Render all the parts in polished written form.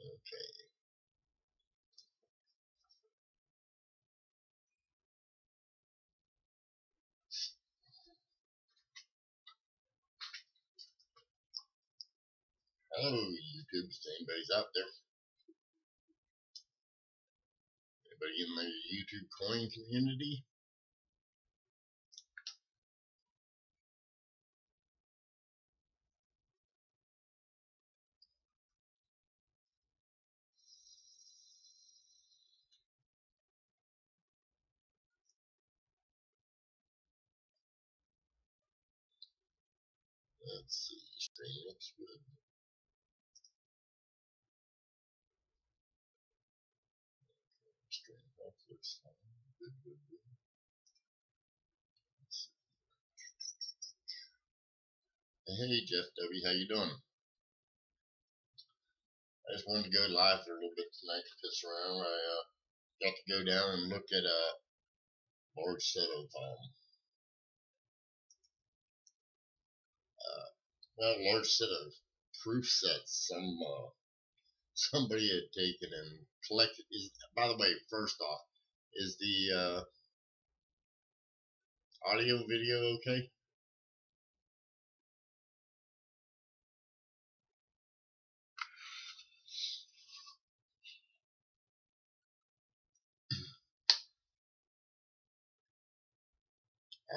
Okay. Oh, YouTube, anybody's out there? Anybody in the YouTube coin community? Let's see. Stream looks good. Stream looks fine. Good, good, good. Let's see. Hey, Jeff W., how you doing? I just wanted to go live for a little bit tonight to piss around. I got to go down and look at a large set of large set of proof sets somebody had taken and collected. By the way, first off, is the audio video okay?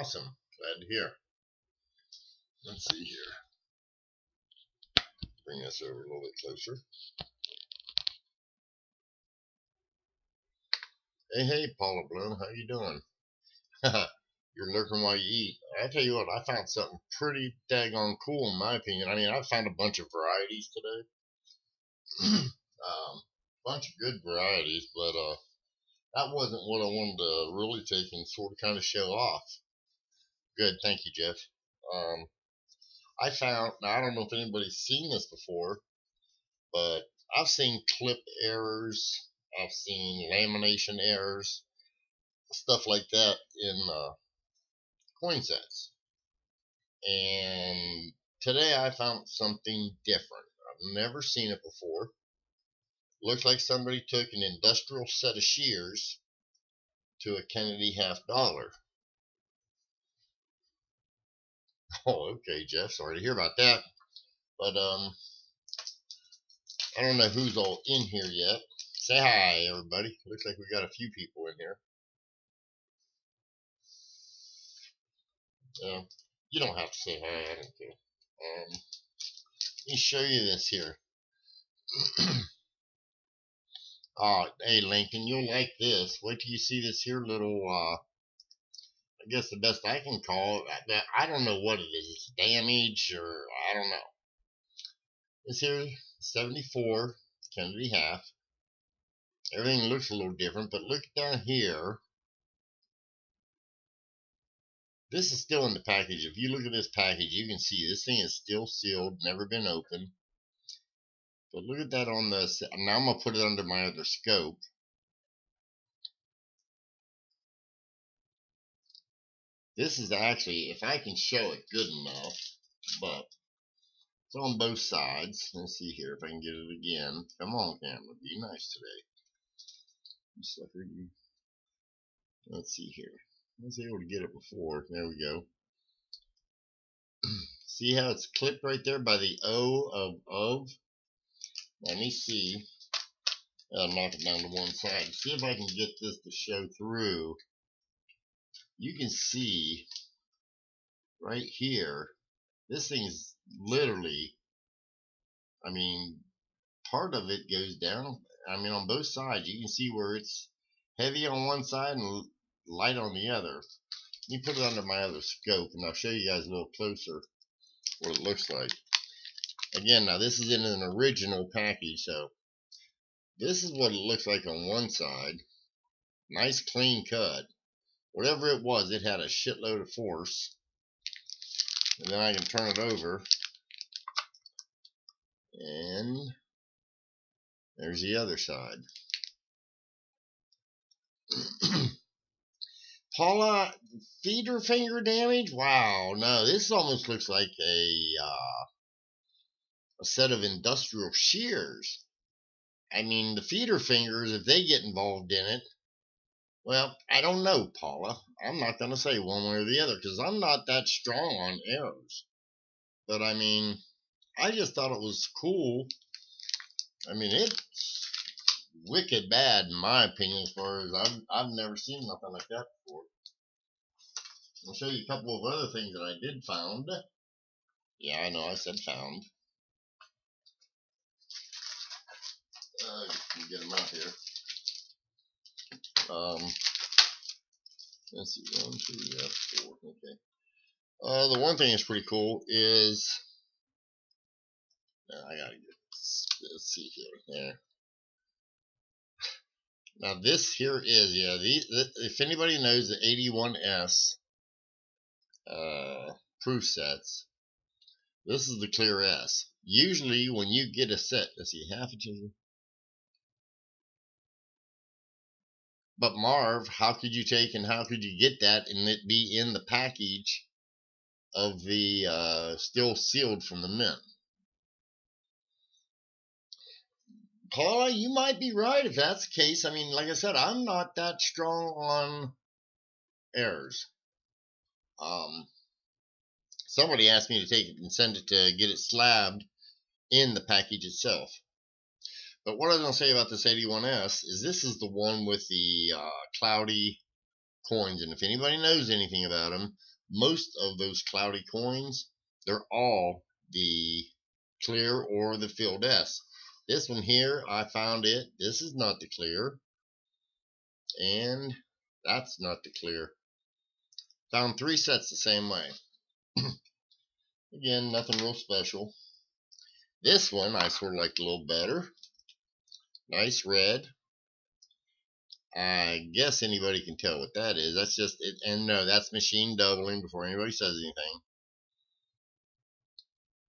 Awesome. Glad to hear. Let's see here. Bring this over a little bit closer. Hey, Paula Bloom, how you doing? You're lurking while you eat. I tell you what, I found something pretty daggone cool in my opinion. I mean, I found a bunch of varieties today. Bunch of good varieties, but that wasn't what I wanted to really take and sort of kind of show off. Good, thank you, Jeff. I found, now I don't know if anybody's seen this before, but I've seen clip errors, I've seen lamination errors, stuff like that in coin sets. And today I found something different. I've never seen it before. Looks like somebody took an industrial set of shears to a Kennedy $half. Oh, okay, Jeff. Sorry to hear about that. But I don't know who's all in here yet. Say hi, everybody. Looks like we got a few people in here. You don't have to say hi. I don't care. Let me show you this here. Hey, Lincoln, you'll like this. Wait till you see this here little, I guess the best I can call it. I don't know what it is. It's damage or I don't know. This here, 74 Kennedy half. Everything looks a little different, but look down here. This is still in the package. If you look at this package, you can see this thing is still sealed, never been opened. But look at that on the, now I'm going to put it under my other scope. This is actually, if I can show it good enough, but it's on both sides. Let's see here if I can get it again. Come on, camera, be nice today. You sucker, you. Let's see here. I was able to get it before. There we go. See how it's clipped right there by the O of? Let me see. I'll knock it down to one side. See if I can get this to show through. You can see right here, this thing's literally, I mean, part of it goes down. I mean, on both sides, you can see where it's heavy on one side and light on the other. Let me put it under my other scope, and I'll show you guys a little closer what it looks like. Again, now this is in an original package, so this is what it looks like on one side. Nice clean cut. Whatever it was, it had a shitload of force. And then I can turn it over. And there's the other side. Paula, feeder finger damage? Wow, no, this almost looks like a set of industrial shears. I mean, the feeder fingers, if they get involved in it, well, I don't know, Paula. I'm not going to say one way or the other because I'm not that strong on errors. But I mean, I just thought it was cool. I mean, it's wicked bad in my opinion, as far as I've never seen nothing like that before. I'll show you a couple of other things that I did found. Yeah, I know, I said found. Just get them out here. Let's see, 1, 2, yeah, 4. Okay. The one thing that's pretty cool is, I gotta get. Let's see here. There. Now this here is, yeah. If anybody knows the 81S proof sets, this is the clear S. Usually, when you get a set, let's see, half a ginger. But Marv, how could you take and how could you get that and it be in the package of the still sealed from the mint? Paula, you might be right if that's the case. I mean, like I said, I'm not that strong on errors. Somebody asked me to take it and send it to get it slabbed in the package itself. But what I was going to say about this 81S is this is the one with the cloudy coins. And if anybody knows anything about them, most of those cloudy coins, they're all the clear or the filled S. This one here, I found it. This is not the clear. And that's not the clear. Found 3 sets the same way. Again, nothing real special. This one I sort of liked a little better. Nice red. I guess anybody can tell what that is. That's just it. And no, that's machine doubling before anybody says anything.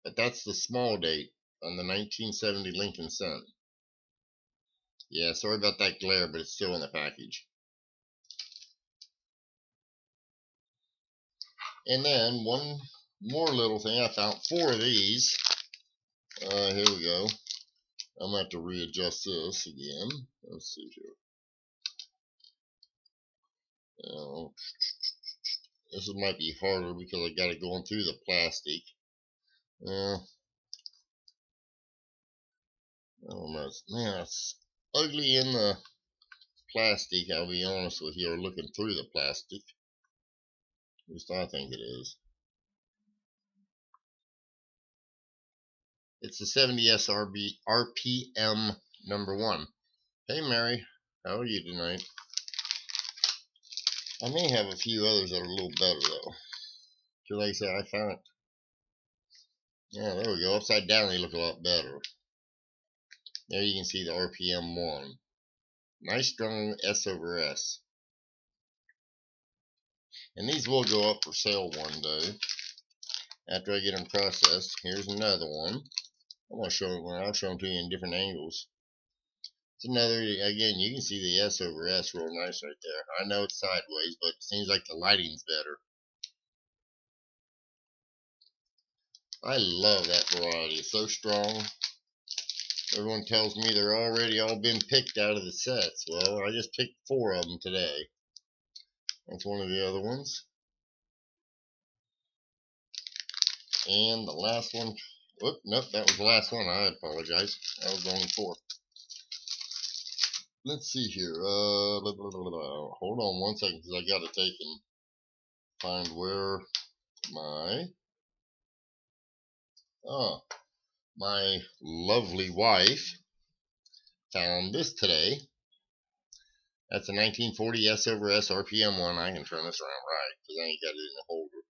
But that's the small date on the 1970 Lincoln Sun. Yeah, sorry about that glare, but it's still in the package. And then one more little thing. I found 4 of these. Here we go. I'm going to have to readjust this again. Let's see here. This might be harder because I got it going through the plastic. Oh man, it's ugly in the plastic. I'll be honest with you, or looking through the plastic. At least I think it is. It's the 70S RPM #1. Hey Mary, how are you tonight? I may have a few others that are a little better though. Because like I said, I found it. Yeah, there we go. Upside down they look a lot better. There you can see the RPM 1. Nice strong S/S. And these will go up for sale one day after I get them processed. Here's another one. I'm going to show it when I'll show them to you in different angles. It's another, again, you can see the S/S real nice right there. I know it's sideways, but it seems like the lighting's better. I love that variety. It's so strong. Everyone tells me they're already all been picked out of the sets. Well, I just picked 4 of them today. That's one of the other ones. And the last one. Whoop, nope, that was the last one. I apologize. That was only 4. Let's see here. Hold on one second because I got to take and find where my lovely wife found this today. That's a 1940 S/S RPM 1. I can turn this around right because I ain't got it in the holder.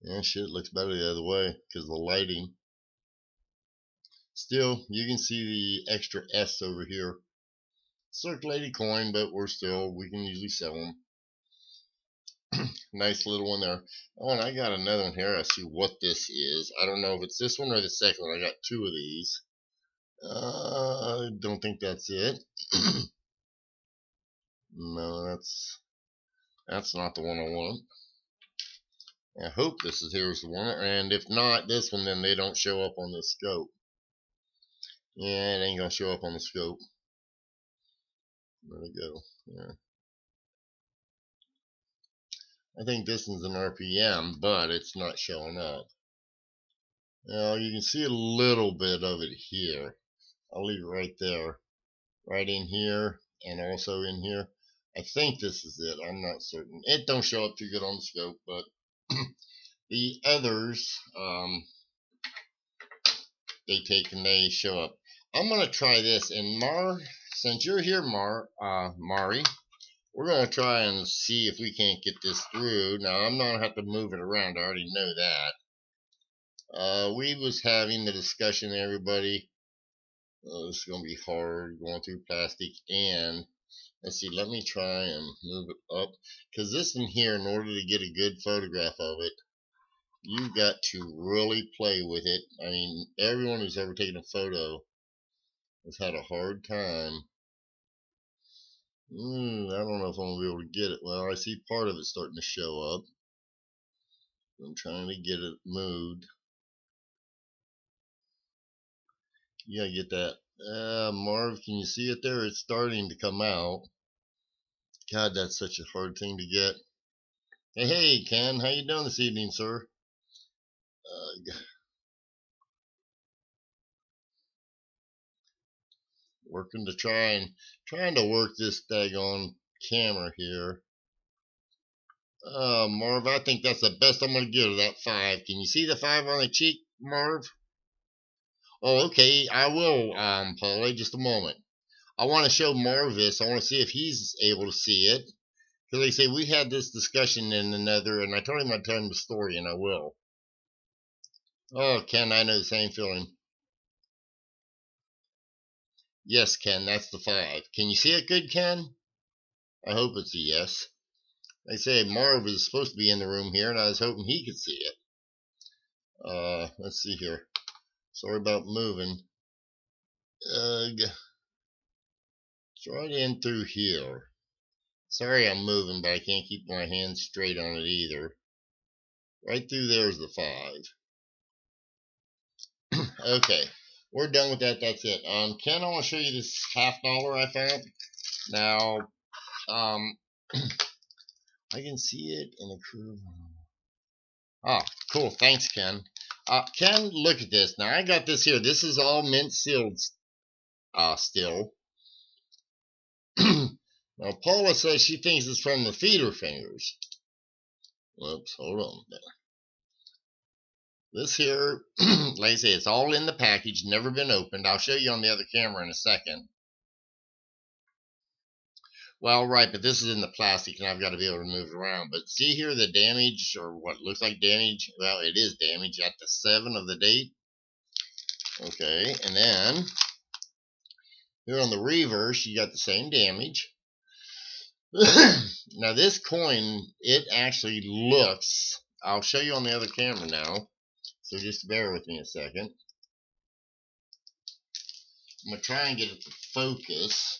Yeah, shit looks better the other way because of the lighting. Still, you can see the extra S over here. Circulated coin, but we can usually sell them. Nice little one there. Oh, and I got another one here. I see what this is. I don't know if it's this one or the second one. I got 2 of these. I don't think that's it. No, That's not the one I want. I hope this is here's the one, and if not this one, then they don't show up on the scope. Yeah, it ain't gonna show up on the scope. Where'd it go? Yeah. I think this one's an RPM, but it's not showing up. Now you can see a little bit of it here. I'll leave it right there, right in here, and also in here. I think this is it. I'm not certain. It don't show up too good on the scope, but the others, they take and they show up. I'm gonna try this, and since you're here, Mari, we're gonna try and see if we can't get this through. Now I'm not gonna have to move it around. I already know that. We was having the discussion, everybody. This is gonna be hard going through plastic, and let's see. Let me try and move it up, because this in here, in order to get a good photograph of it, you've got to really play with it. I mean, everyone who's ever taken a photo has had a hard time. I don't know if I'm going to be able to get it. Well, I see part of it starting to show up. I'm trying to get it moved. You got to get that. Marv, can you see it there? It's starting to come out. God, that's such a hard thing to get. Hey, Ken, how you doing this evening, sir? Working to trying to work this daggone camera here. Marv, I think that's the best I'm going to give that 5. Can you see the 5 on the cheek, Marv? Oh, okay. I will, Paulie, just a moment. I want to show Marv this. I want to see if he's able to see it. Because they say we had this discussion in another, and I told him I'd tell him the story, and I will. Oh, Ken, I know the same feeling. Yes, Ken, that's the 5. Can you see it good, Ken? I hope it's a yes. They say Marv is supposed to be in the room here, and I was hoping he could see it. Let's see here. Sorry about moving. It's right in through here. Sorry I'm moving, but I can't keep my hands straight on it either. Right through there's the 5. Okay, we're done with that. That's it. Ken, I want to show you this $50 I found. Now, I can see it in the curve. Ah, cool. Thanks, Ken. Ken, look at this. Now, I got this here. This is all mint sealed still. Now, Paula says she thinks it's from the feeder fingers. Whoops, hold on there. This here, like I say, it's all in the package, never been opened. I'll show you on the other camera in a second. Well, right, but this is in the plastic, and I've got to be able to move it around. But see here the damage, or what looks like damage? Well, it is damage at the 7 of the date. Okay, and then here on the reverse, you got the same damage. Now, this coin, it actually looks, I'll show you on the other camera now, so just bear with me a second. I'm going to try and get it to focus.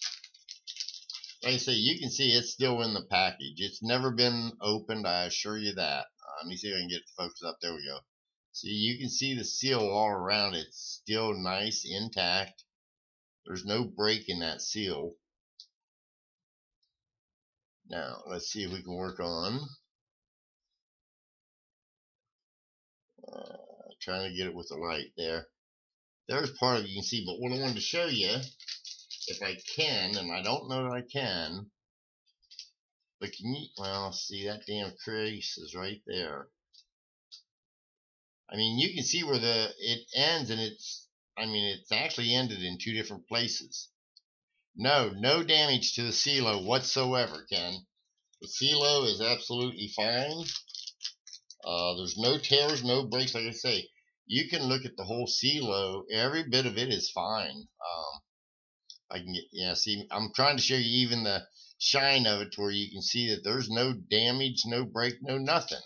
Like I say, you can see it's still in the package. It's never been opened, I assure you that. Let me see if I can get the focus up. There we go. See, you can see the seal all around. It's still nice, intact. There's no break in that seal. Now, let's see if we can work on trying to get it with the light there. There's part of it you can see, but what I wanted to show you, if I can, and I don't know that I can, but can you, well, see that damn crease is right there. I mean, you can see where it ends, and it's actually ended in 2 different places. No damage to the CeeLo whatsoever, Ken. The CeeLo is absolutely fine. There's no tears, no breaks. Like I say, you can look at the whole CeeLo. Every bit of it is fine. I can get, yeah, see, I'm trying to show you even the shine of it to where you can see that there's no damage, no break, no nothing.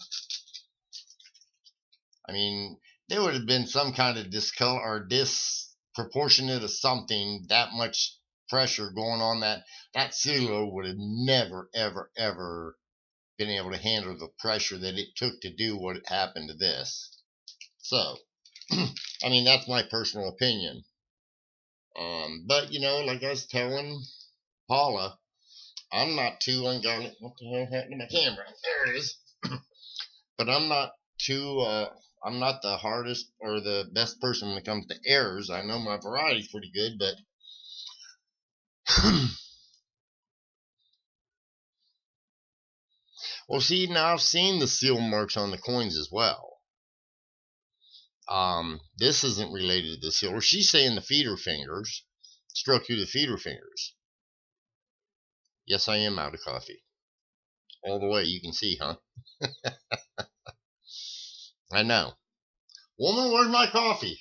I mean, there would have been some kind of discolor or disproportionate of something, that much pressure going on that CeeLo would have never, ever, ever been able to handle the pressure that it took to do what happened to this. So, I mean, that's my personal opinion. But, you know, like I was telling Paula, I'm not too ungodly. What the hell happened to my camera? There it is. But I'm not the hardest or the best person when it comes to errors. I know my variety's pretty good, but well, see, now I've seen the seal marks on the coins as well. This isn't related to the seal. She's saying the feeder fingers struck through the feeder fingers. Yes, I am out of coffee. All the way, you can see, huh? I know. Woman, where's my coffee?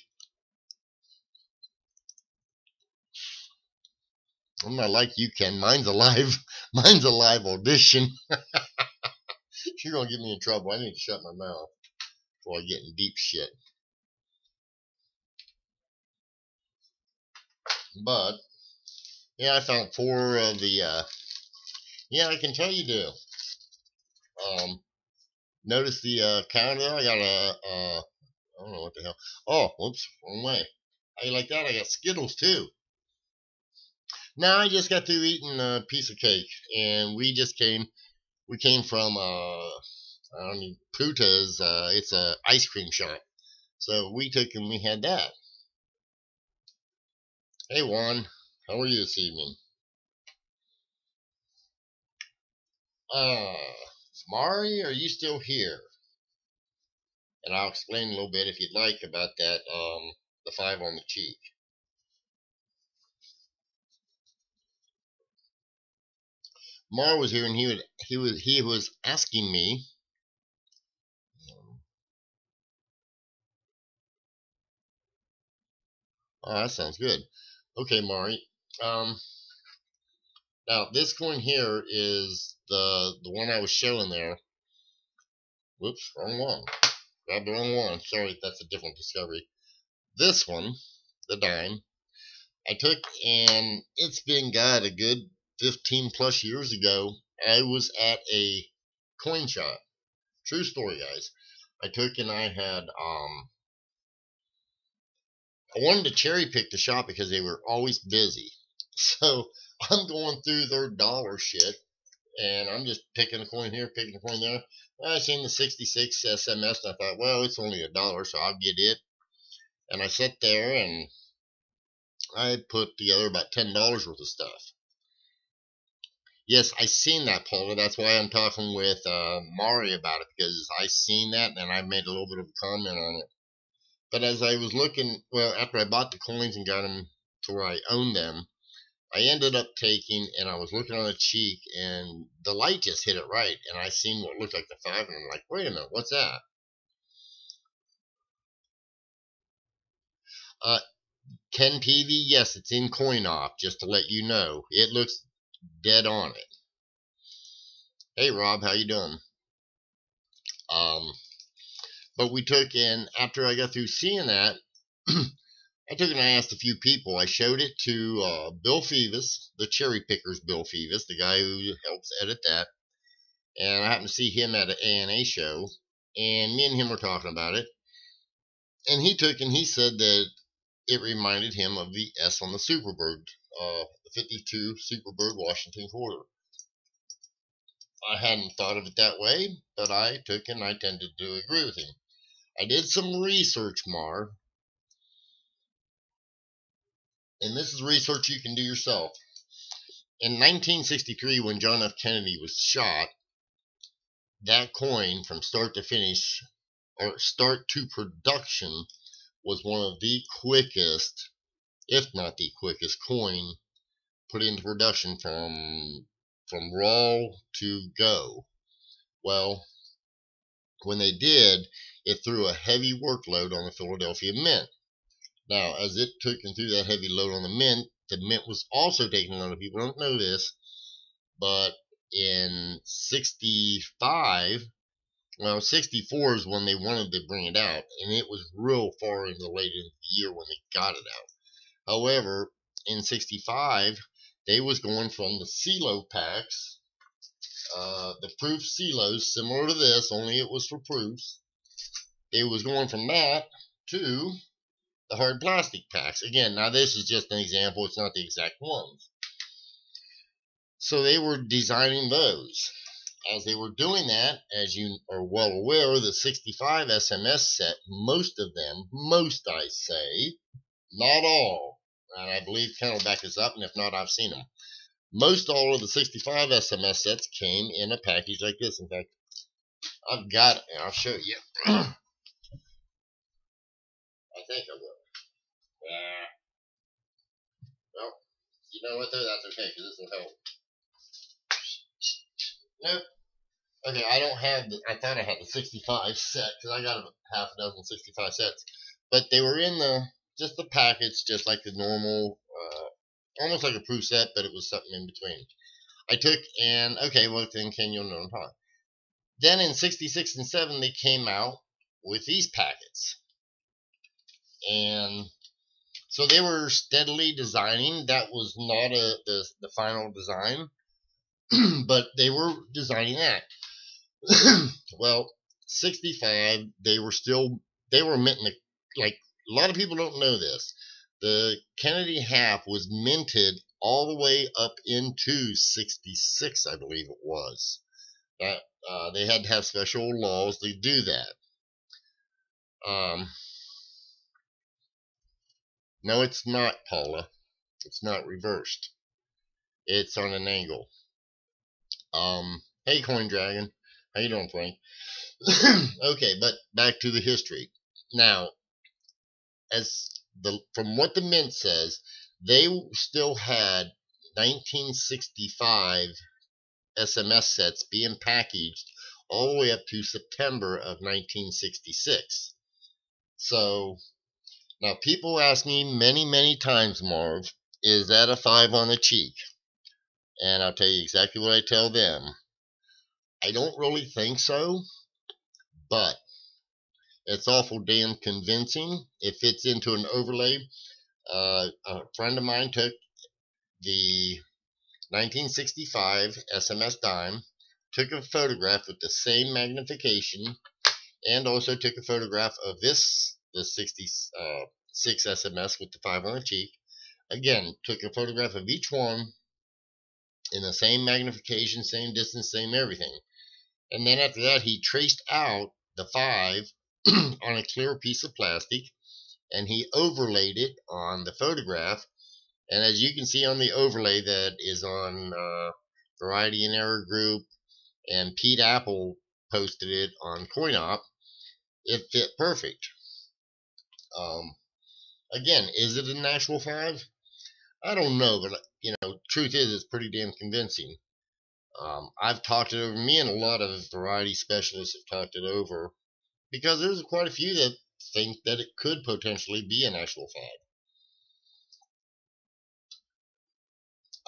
I'm not like you, Ken. Mine's a live audition. You're gonna get me in trouble. I need to shut my mouth before I get in deep shit. But yeah, I found 4 of the. Yeah, I can tell you do. Notice the counter. I got I don't know what the hell. Oh, whoops, wrong way. How you like that? I got Skittles too. Now I just got through eating a piece of cake, and we came from Puta's. It's a ice cream shop, so we took and we had that. Hey Juan, how are you this evening? Mari, are you still here? And I'll explain a little bit if you'd like about that. The 5 on the cheek. Mar was here, and he was asking me. Oh, that sounds good. Okay, Mari. Now this coin here is the one I was showing there. Whoops, wrong one. Grabbed the wrong one. Sorry, that's a different discovery. This one, the dime, I took, and it's been a good 15 plus years ago. I was at a coin shop. True story, guys. I took and I had I wanted to cherry pick the shop because they were always busy. So I'm going through their dollar shit, and I'm just picking a coin here, picking a coin there. I seen the 66 SMS, and I thought, well, it's only $1, so I'll get it. And I sat there, and I put together about $10 worth of stuff. Yes, I seen that, Paula. That's why I'm talking with Mari about it, because I seen that, and I made a little bit of a comment on it. But as I was looking, well, after I bought the coins and got them to where I owned them, I ended up taking, and I was looking on the cheek, and the light just hit it right, and I seen what looked like the 5, and I'm like, wait a minute, what's that? Ken TV, yes, it's in coin op, just to let you know. It looks dead on it. Hey Rob, how you doing? But we took, and after I got through seeing that, I took and I asked a few people. I showed it to Bill Fevis, the Cherry Pickers Bill Fevis, the guy who helps edit that. And I happened to see him at an ANA show, and me and him were talking about it. And he took and he said that it reminded him of the S on the Superbird, the 52 Superbird Washington quarter. I hadn't thought of it that way, but I took and I tended to agree with him. I did some research, Mar, and this is research you can do yourself. In 1963, when John F. Kennedy was shot, that coin from start to finish, or start to production, was one of the quickest, if not the quickest, coin put into production from raw to go. Well, when they did, it threw a heavy workload on the Philadelphia Mint. Now, as it took and threw that heavy load on the mint was also taking on. People don't know this, but in 65, well, 64 is when they wanted to bring it out, and it was real far into the late in the year when they got it out. However, in 65, they was going from the CeeLo packs the proof silos, similar to this, only it was for proofs. It was going from that to the hard plastic packs. Again, now this is just an example. It's not the exact ones. So they were designing those. As they were doing that, as you are well aware, the 65 SMS set, most of them, most I say, not all, and I believe Ken will back this up, and if not, I've seen them. Most all of the 65 SMS sets came in a package like this. In fact, I've got it, and I'll show you. I think I will. Well, you know what though? That's okay, because this will help. Nope. Okay, I don't have I thought I had the 65 set, because I got half a dozen 65 sets. But they were in just the package, just like the normal, almost like a proof set, but it was something in between. I took and, okay, well then Ken, you'll know what I'm talking. Then in 66 and 7, they came out with these packets. And so they were steadily designing. That was not the final design, but they were designing that. Well, 65, they were minting, like, a lot of people don't know this. The Kennedy half was minted all the way up into 66, I believe it was. That they had to have special laws to do that. No, it's not, Paula. It's not reversed. It's on an angle. Hey, Coin Dragon. How you doing, Frank? Okay, but back to the history. Now, from what the mint says, they still had 1965 SMS sets being packaged all the way up to September of 1966. So, now people ask me many, many times, Marv, is that a 5 on the cheek? And I'll tell you exactly what I tell them. I don't really think so, but it's awful damn convincing. It fits into an overlay. A friend of mine took the 1965 SMS dime, took a photograph with the same magnification, and also took a photograph of the 66 SMS with the 5 on the cheek. Again, took a photograph of each one in the same magnification, same distance, same everything. And then after that, he traced out the 5 on a clear piece of plastic, and he overlaid it on the photograph. And as you can see on the overlay that is on Variety and Error Group, and Pete Apple posted it on CoinOp, it fit perfect. Again, is it an actual 5? I don't know, but truth is, it's pretty damn convincing. I've talked it over. Me and a lot of variety specialists have talked it over, because there's quite a few that think that it could potentially be an actual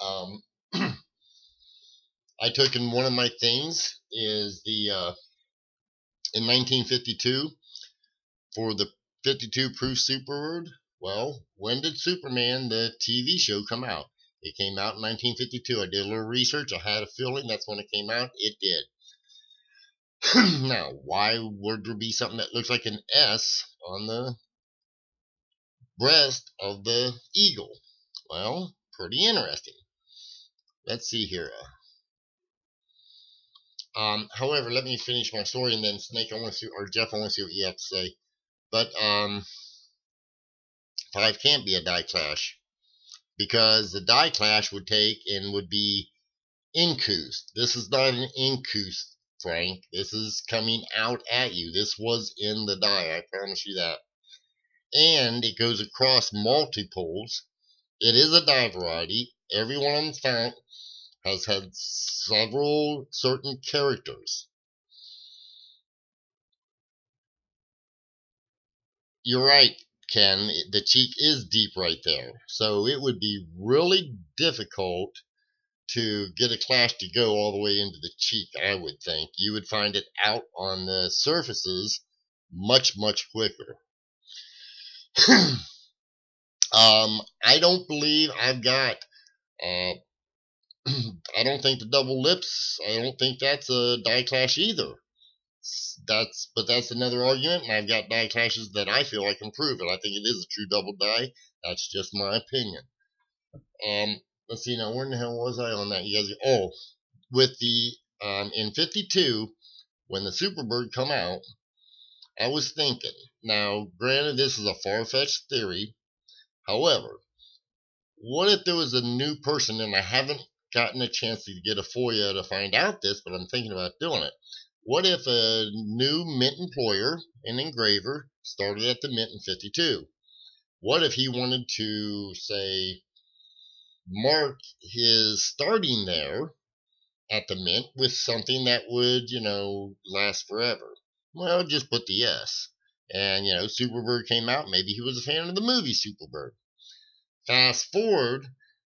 5. I took in one of my things is in 1952 for the 52 proof Superword. Well, when did Superman, the TV show, come out? It came out in 1952. I did a little research. I had a feeling that's when it came out. It did. Now, why would there be something that looks like an S on the breast of the eagle? Well, pretty interesting. Let's see here. However, let me finish my story, and then Snake, I want to see, or Jeff, I want to see what you have to say. But 5 can't be a die clash, because the die clash would be incouth. This is not an incouth, Frank. This is coming out at you. This was in the die, I promise you that. And it goes across multiples. It is a die variety. Every one of them found has had several certain characters. You're right, Ken. The cheek is deep right there. So it would be really difficult to get a clash to go all the way into the cheek, I would think. You would find it out on the surfaces much, much quicker. I don't believe I've got I don't think the double lips, I don't think that's a die clash either. But that's another argument, and I've got die clashes that I feel I can prove it. I think it is a true double die. That's just my opinion. Let's see now, where in the hell was I on that? You guys, with the in 52 when the Superbird come out, I was thinking. Now, granted, this is a far-fetched theory. However, what if there was a new person, and I haven't gotten a chance to get a FOIA to find out this, but I'm thinking about doing it. What if a new mint employer, an engraver, started at the mint in 52? What if he wanted to, say, mark his starting there at the mint with something that would, last forever? Well, just put the S. And, Superbird came out. Maybe he was a fan of the movie Superbird. Fast forward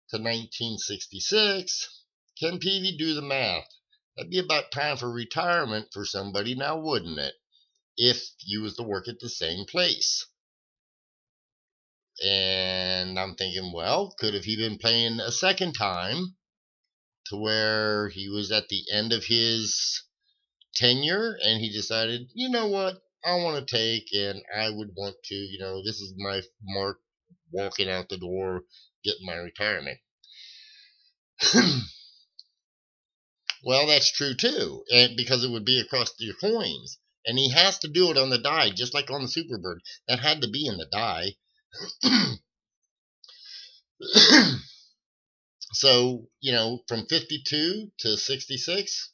to 1966. Can Peavy do the math? That'd be about time for retirement for somebody now, wouldn't it? If you was to work at the same place. And I'm thinking, well, could have he been playing a second time to where he was at the end of his tenure and he decided, you know what, I want to take, and I would want to, this is my mark, walking out the door, getting my retirement. Well, that's true too, and because it would be across your coins, and he has to do it on the die, just like on the Superbird. That had to be in the die. So, from 52 to 66,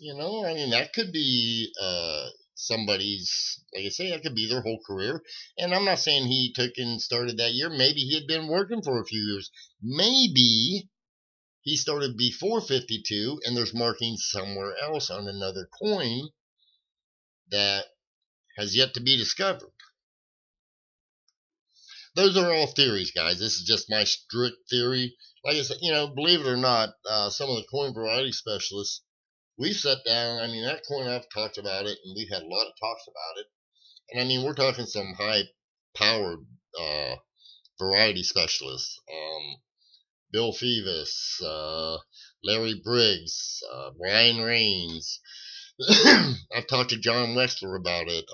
that could be somebody's, like I say, that could be their whole career. And I'm not saying he took and started that year. Maybe he had been working for a few years. Maybe he started before 52 and there's markings somewhere else on another coin that has yet to be discovered. Those are all theories, guys. This is just my strict theory. Like I said, believe it or not, some of the coin variety specialists, we've sat down. That coin, I've talked about it, and we've had a lot of talks about it. And we're talking some high-powered variety specialists. Bill Fevis, Larry Briggs, Ryan Rains. I've talked to John Wexler about it.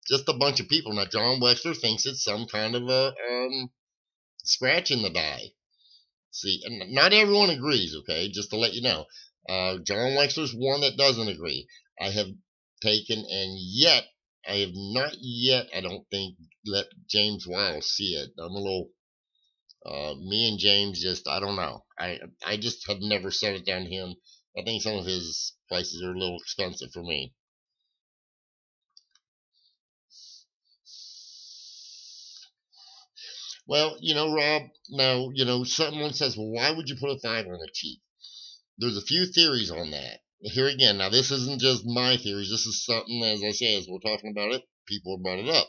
Just a bunch of people. Now, John Wexler thinks it's some kind of a scratch in the die. See, and not everyone agrees, okay? Just to let you know. John Wexler's one that doesn't agree. I have taken, and I have not yet, I don't think, let James Wiles see it. I'm a little, me and James I don't know. I just have never set it down to him. I think some of his prices are a little expensive for me. Well, Rob, now, someone says, well, why would you put a 5 on a cheat? There's a few theories on that. Here again, now this isn't just my theories. This is something, as I say, as we're talking about it, people have brought it up.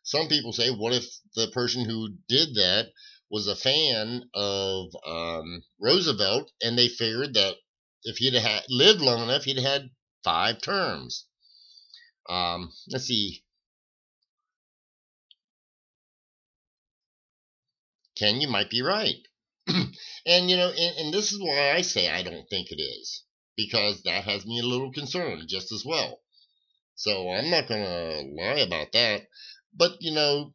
Some people say, what if the person who did that was a fan of Roosevelt, and they figured that if he'd have lived long enough, he'd have had 5 terms. Let's see. Ken, you might be right. And, and this is why I say I don't think it is. Because that has me a little concerned just as well. So I'm not going to lie about that. But, do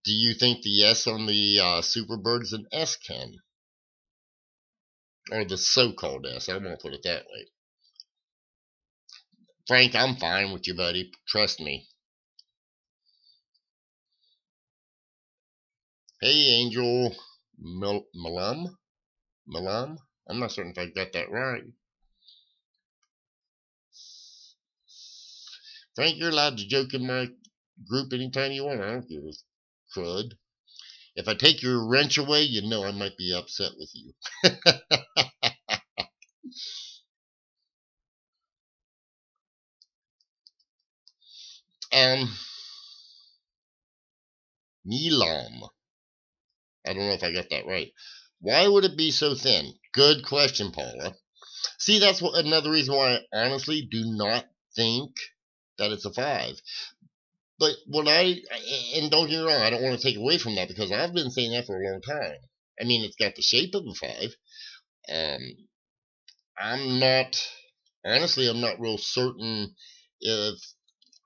you think the S on the Superbird is an S, Ken? Or the so-called S, I won't put it that way. Frank, I'm fine with you, buddy. Trust me. Hey, Angel Malam? I'm not certain if I got that right. Frank, you're allowed to joke in my group anytime you want. I don't give a crud. If I take your wrench away, I might be upset with you. Milam. I don't know if I got that right. Why would it be so thin? Good question, Paula. See, that's another reason why I honestly do not think that it's a 5. But and don't get me wrong, I don't want to take away from that because I've been saying that for a long time. It's got the shape of a 5. I'm not, honestly, I'm not real certain if,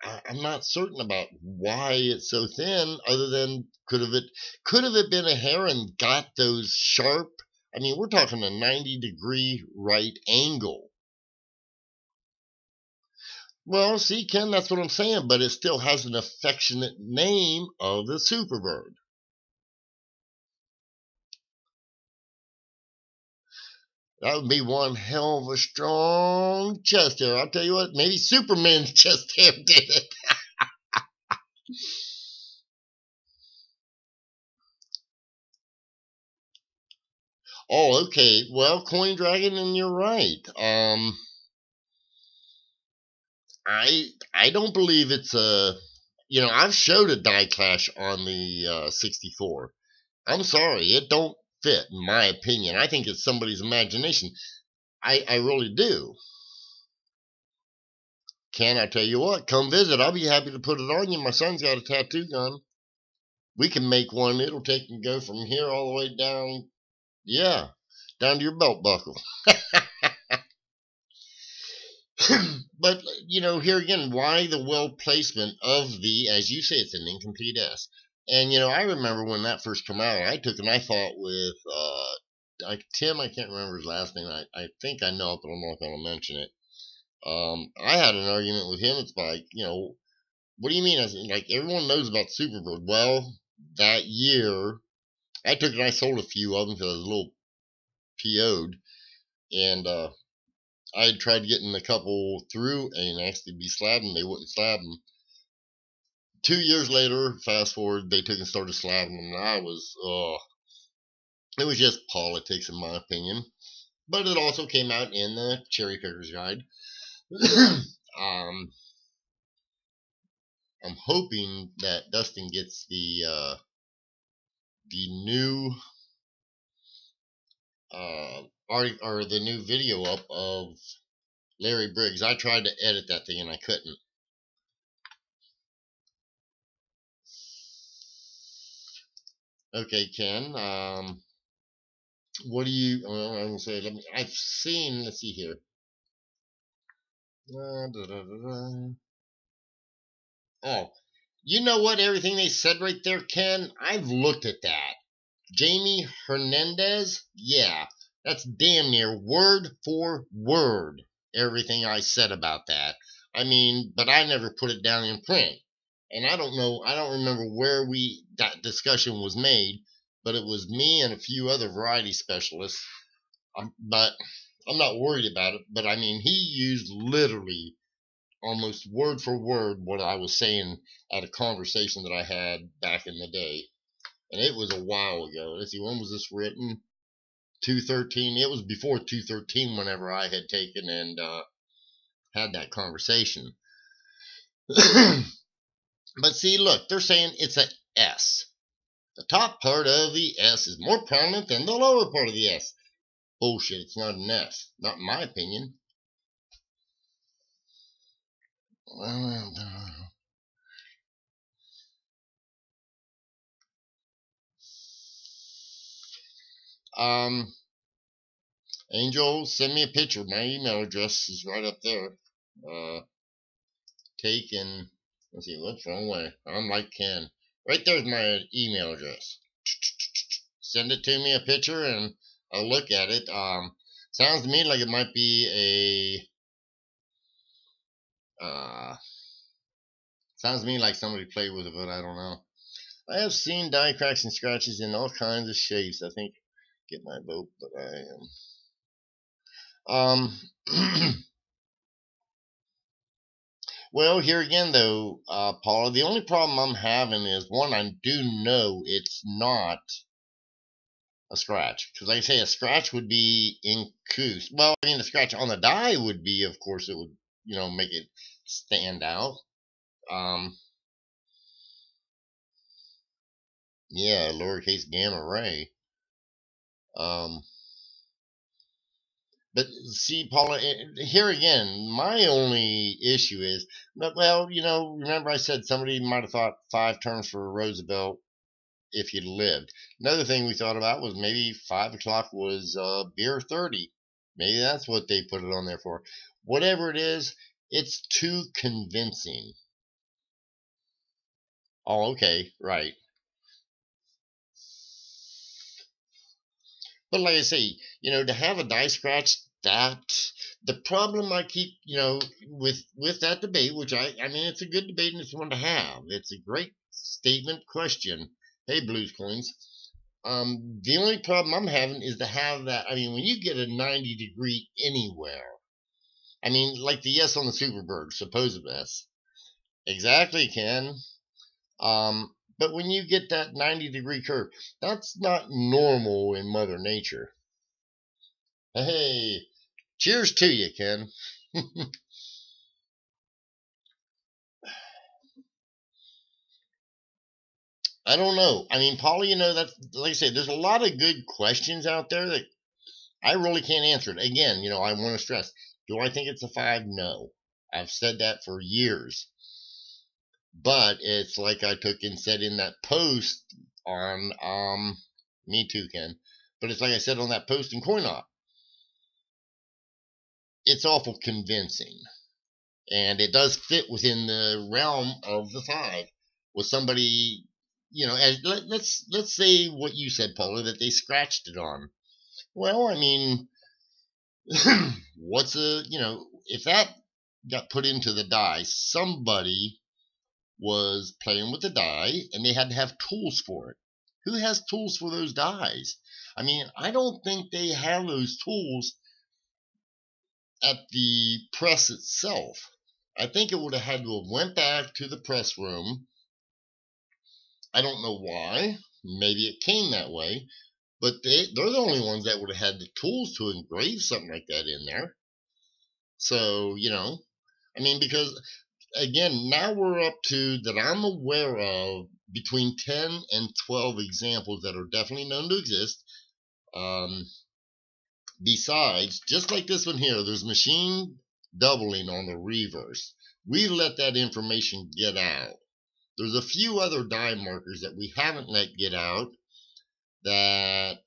I'm not certain about why it's so thin, other than could have it been a heron got those sharp, I mean, we're talking a 90-degree right angle. Well, see, Ken, that's what I'm saying, but it still has an affectionate name of the superbird. That would be one hell of a strong chest hair. I'll tell you what, maybe Superman's chest hair did it. Oh, okay. Well, Coin Dragon, and you're right. I don't believe it's a. You know, I've showed a die clash on the 64. I'm sorry, it don't fit, in my opinion. I think it's somebody's imagination. I really do. Ken, I tell you what, come visit. I'll be happy to put it on you. My son's got a tattoo gun. We can make one. It'll take and go from here all the way down. Yeah, down to your belt buckle. But, you know, here again, why the well placement of the, as you say, it's an incomplete S. And, you know, I remember when that first came out, I took and I fought with Tim, I can't remember his last name. I think I know it, but I'm not going to mention it. I had an argument with him. It's like, you know, what do you mean? I said, like, everyone knows about Superbird. Well, that year, I took and I sold a few of them because I was a little PO'd. And I had tried getting a couple through ANX to be slabbed, and they wouldn't slab them. 2 years later, fast forward, they took and started slabbing them, and I was, it was just politics, in my opinion. But it also came out in the Cherry Picker's Guide. I'm hoping that Dustin gets the new or the new video up of Larry Briggs. I tried to edit that thing and I couldn't. Okay, Ken. What do you? Well, I'm gonna say. I've seen. Let's see here. Oh, you know what? Everything they said right there, Ken. I've looked at that. Jamie Hernandez. Yeah, that's damn near word for word everything I said about that. I mean, but I never put it down in print. And I don't know, I don't remember where that discussion was made, but it was me and a few other variety specialists. But I'm not worried about it. But I mean, he used literally almost word for word what I was saying at a conversation that I had back in the day. And it was a while ago. Let's see, when was this written? 213. It was before 213 whenever I had taken and had that conversation. But see, look, they're saying it's an S. The top part of the S is more prominent than the lower part of the S. Bullshit, it's not an S. Not in my opinion. Angel, send me a picture. My email address is right up there. Taken. Let's see, what's wrong way? I'm like Ken. Right there's my email address. Send it to me, a picture, and I'll look at it. Sounds to me like it might be sounds to me like somebody played with it, but I don't know. I have seen die cracks and scratches in all kinds of shapes. I think get my vote, but I am. Well, here again, though, Paula, the only problem I'm having is, one, I do know it's not a scratch. Because like I say, a scratch would be incous. Well, I mean, the scratch on the die would be, of course, it would, you know, make it stand out. Yeah, lowercase gamma ray. But see, Paula, here again, my only issue is, well, you know, remember I said somebody might have thought 5 turns for Roosevelt if you'd lived. Another thing we thought about was maybe 5 o'clock was beer 30. Maybe that's what they put it on there for. Whatever it is, it's too convincing. Oh, okay, right. But like I say, to have a die scratch, that the problem I keep, with that debate, which I mean, it's a good debate and it's one to have. It's a great statement question. Hey, Blues Coins. The only problem I'm having is to have that. I mean, when you get a 90-degree anywhere, I mean, like the yes on the Superbird, supposed S. Exactly, Ken. But when you get that 90-degree curve, that's not normal in Mother Nature. Hey, cheers to you, Ken. I don't know. I mean, Paul, that's like I said, there's a lot of good questions out there that I really can't answer it. Again, I want to stress, do I think it's a 5? No. I've said that for years. But it's like I took and said in that post on me too, Ken. But it's like I said on that post in CoinOp. It's awful convincing. And it does fit within the realm of the 5. With somebody, as let's say what you said, Paula, that they scratched it on. Well, I mean, if that got put into the die, somebody was playing with the die and they had to have tools for it. Who has tools for those dies? I mean, I don't think they have those tools at the press itself. I think it would have had to have went back to the press room. I don't know why. Maybe it came that way. But they're the only ones that would have had the tools to engrave something like that in there. So, I mean, because, again, now we're up to, that I'm aware of, between 10 and 12 examples that are definitely known to exist. Besides, just like this one here, there's machine doubling on the reverse. We let that information get out. There's a few other die markers that we haven't let get out, that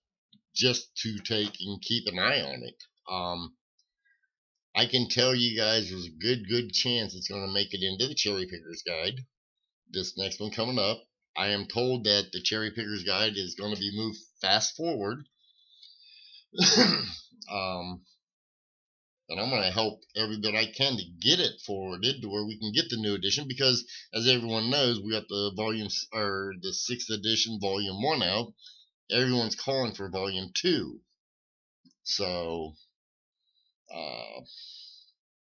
just to take and keep an eye on it. I can tell you guys there's a good chance it's going to make it into the Cherry Picker's Guide. This next one coming up. I am told that the Cherry Picker's Guide is going to be moved fast forward. And I'm going to help every bit I can to get it forwarded to where we can get the new edition, because as everyone knows, we got the the 6th edition volume 1 out. Everyone's calling for volume 2. So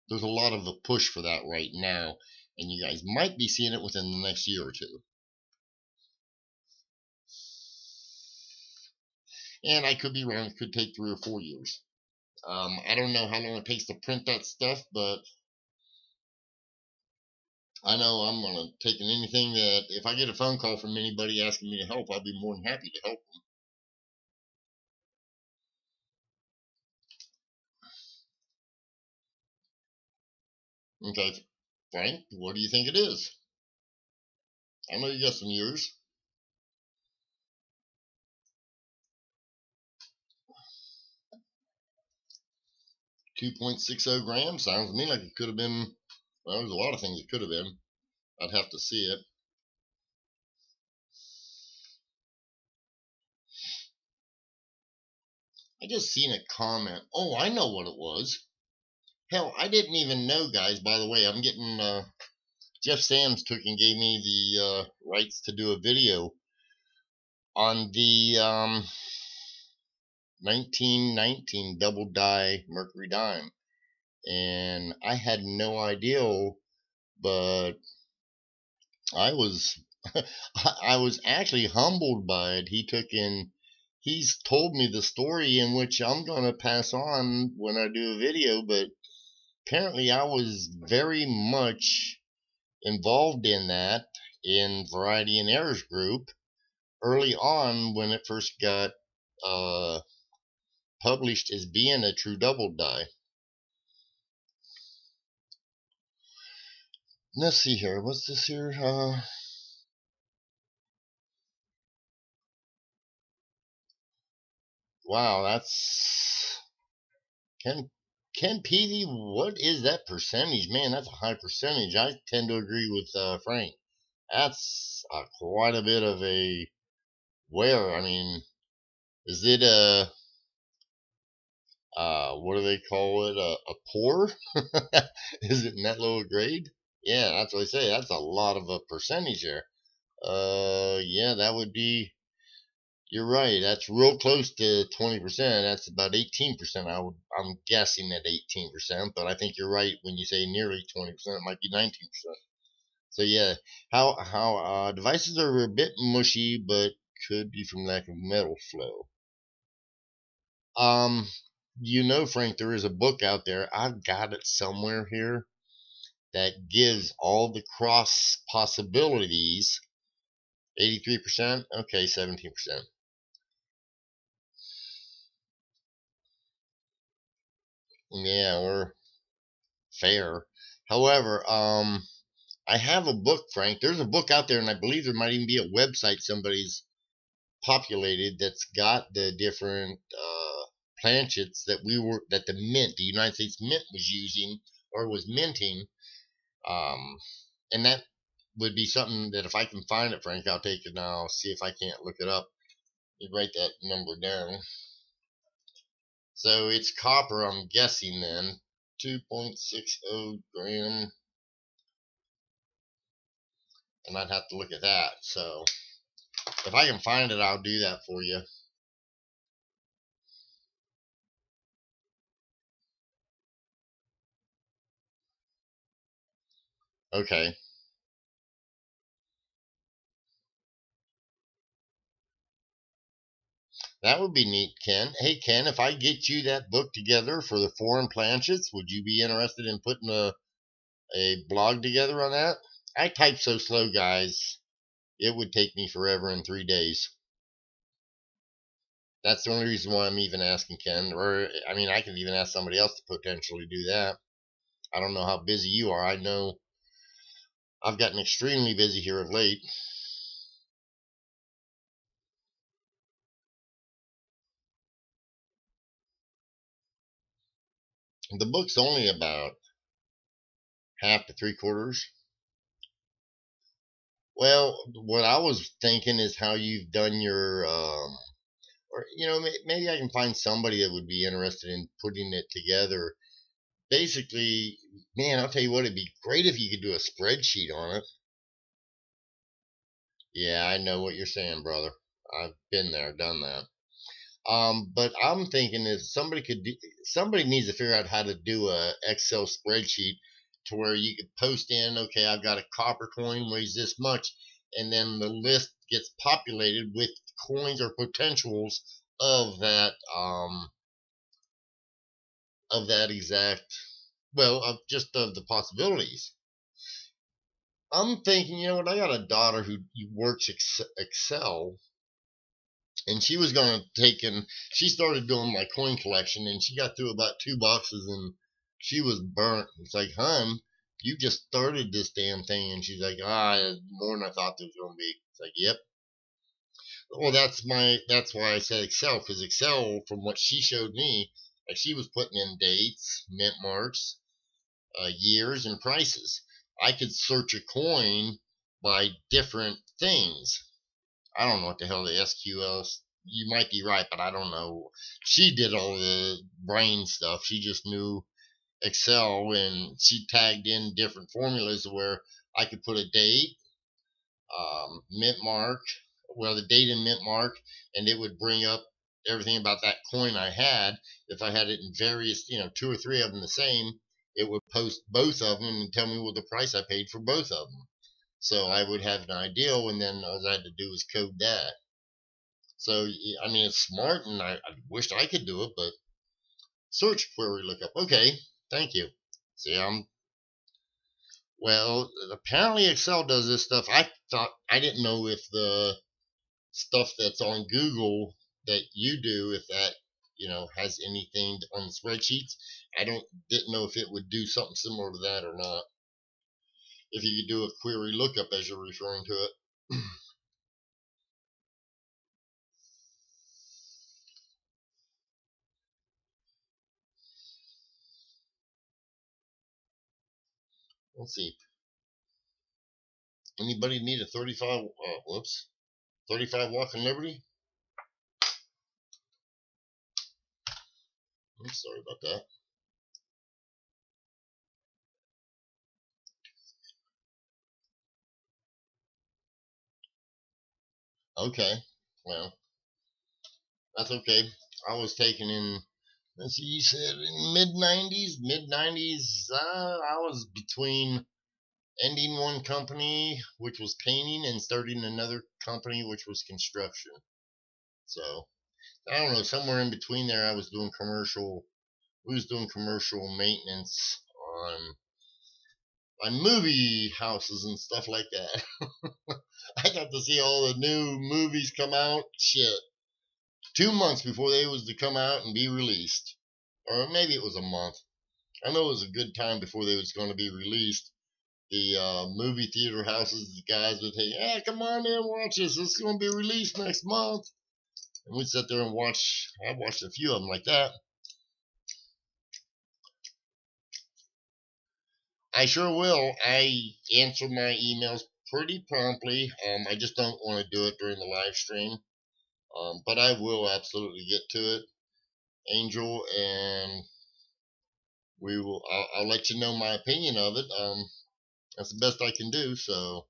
there's a lot of a push for that right now, and you guys might be seeing it within the next year or two. And I could be wrong. It could take 3 or 4 years. I don't know how long it takes to print that stuff, but I know I'm going to take anything that, if I get a phone call from anybody asking me to help, I'll be more than happy to help them. Okay, Frank, what do you think it is? I know you got some years. 2.60 grams. Sounds to me like it could have been, well, there's a lot of things it could have been. I'd have to see it. I just seen a comment. Oh, I know what it was. Hell, I didn't even know, guys. By the way, I'm getting, Jeff Sams took and gave me the rights to do a video on the 1919 double die Mercury dime. And I had no idea, but I was I was actually humbled by it. He's told me the story, in which I'm going to pass on when I do a video, but apparently I was very much involved in that in Variety and Errors group early on when it first got published as being a true double die. Let's see here. What's this here? Wow, that's Ken Peavy. What is that percentage? Man, that's a high percentage. I tend to agree with Frank. That's quite a bit of a wear. I mean, is it a what do they call it? A pour? Is it in that low grade? Yeah, that's what I say. That's a lot of a percentage there. Yeah, that would be. You're right. That's real close to 20%. That's about 18%. I'm guessing at 18%, but I think you're right when you say nearly 20%. It might be 19%. So yeah, how devices are a bit mushy, but could be from lack of metal flow. Um, Frank, there is a book out there. I've got it somewhere here that gives all the cross possibilities. 83%. Okay, 17%. Yeah, we're fair. However, I have a book, Frank. There's a book out there, and I believe there might even be a website somebody's populated that's got the different planchets that the United States Mint was using or was minting, and that would be something that if I can find it, Frank, I'll take it and I'll see if I can't look it up. You write that number down. So it's copper, I'm guessing then. 2.60 gram. And I'd have to look at that. So if I can find it, I'll do that for you. Okay. That would be neat, Ken. Hey, Ken, if I get you that book together for the foreign planchets, would you be interested in putting a blog together on that? I type so slow, guys. It would take me forever in 3 days. That's the only reason why I'm even asking Ken. Or, I mean, I can even ask somebody else to potentially do that. I don't know how busy you are. I know I've gotten extremely busy here of late. The book's only about half to 3/4. Well, what I was thinking is how you've done your, or maybe I can find somebody that would be interested in putting it together. Basically, man, I'll tell you what, it'd be great if you could do a spreadsheet on it. Yeah, I know what you're saying, brother. I've been there, done that. But I'm thinking if somebody needs to figure out how to do a Excel spreadsheet to where you could post in, okay, I've got a copper coin weighs this much, and then the list gets populated with coins or potentials of that exact, well, of just of the possibilities. I'm thinking, you know what? I got a daughter who works Excel, and she was going to take and she started doing my coin collection, and she got through about 2 boxes and she was burnt. It's like, hon, you just started this damn thing. And she's like, more than I thought there was going to be. It's like, yep. Well, that's why I said Excel, because Excel, from what she showed me, like she was putting in dates, mint marks, years, and prices. I could search a coin by different things. I don't know what the hell the SQL is. You might be right, but I don't know. She did all the brain stuff. She just knew Excel, and she tagged in different formulas where I could put a date, mint mark, well, the date and mint mark, and it would bring up everything about that coin I had. If I had it in various, 2 or 3 of them the same, it would post both of them and tell me what the price I paid for both of them. So I would have an idea, and then all I had to do was code that. So, I mean, it's smart, and I wished I could do it, but search query lookup. Okay, thank you. See, well, apparently Excel does this stuff. I didn't know if the stuff that's on Google that you do, if that, has anything on the spreadsheets. Didn't know if it would do something similar to that or not. If you could do a query lookup as you're referring to it. Let's see. Anybody need a 35? 35 Walk in Liberty? I'm sorry about that. Okay, well, that's okay. I was taken in, let's see, you said in mid-90s. I was between ending one company, which was painting, and starting another company, which was construction. So, I don't know, somewhere in between there, we was doing commercial maintenance on movie houses and stuff like that. I got to see all the new movies come out. Shit, 2 months before they was to come out and be released, or maybe it was a month. I know it was a good time before they was going to be released. The movie theater houses, the guys would say, "Yeah, come on in, watch this. This is going to be released next month." And we'd sit there and watch. I watched a few of them like that. I sure will. I answer my emails pretty promptly. I just don't want to do it during the live stream. But I will absolutely get to it, Angel, and I'll let you know my opinion of it. That's the best I can do. So,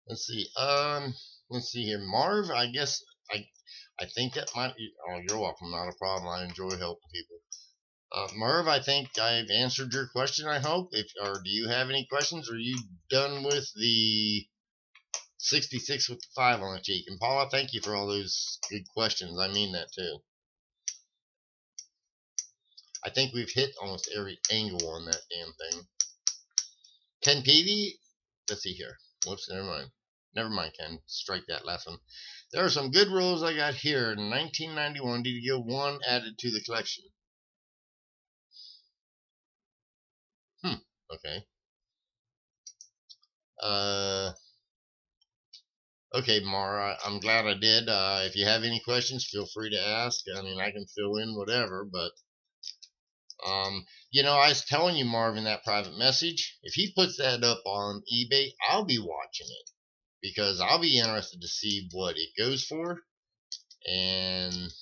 let's see. Let's see here, Marv. I think that might. Oh, you're welcome. Not a problem. I enjoy helping people. Merv, I think I've answered your question, I hope. Or do you have any questions? Or are you done with the 66 with the 5 on the cheek? And Paula, thank you for all those good questions. I mean that too. I think we've hit almost every angle on that damn thing. Ken Peavy, let's see here. Whoops, never mind. Never mind, Ken. Strike that last one. There are some good rolls I got here. In 1991, DDO 1 added to the collection. Okay. Okay, Mara, I'm glad I did. If you have any questions, feel free to ask. I mean, I can fill in whatever, but, I was telling you, Marvin, that private message, if he puts that up on eBay, I'll be watching it because I'll be interested to see what it goes for, and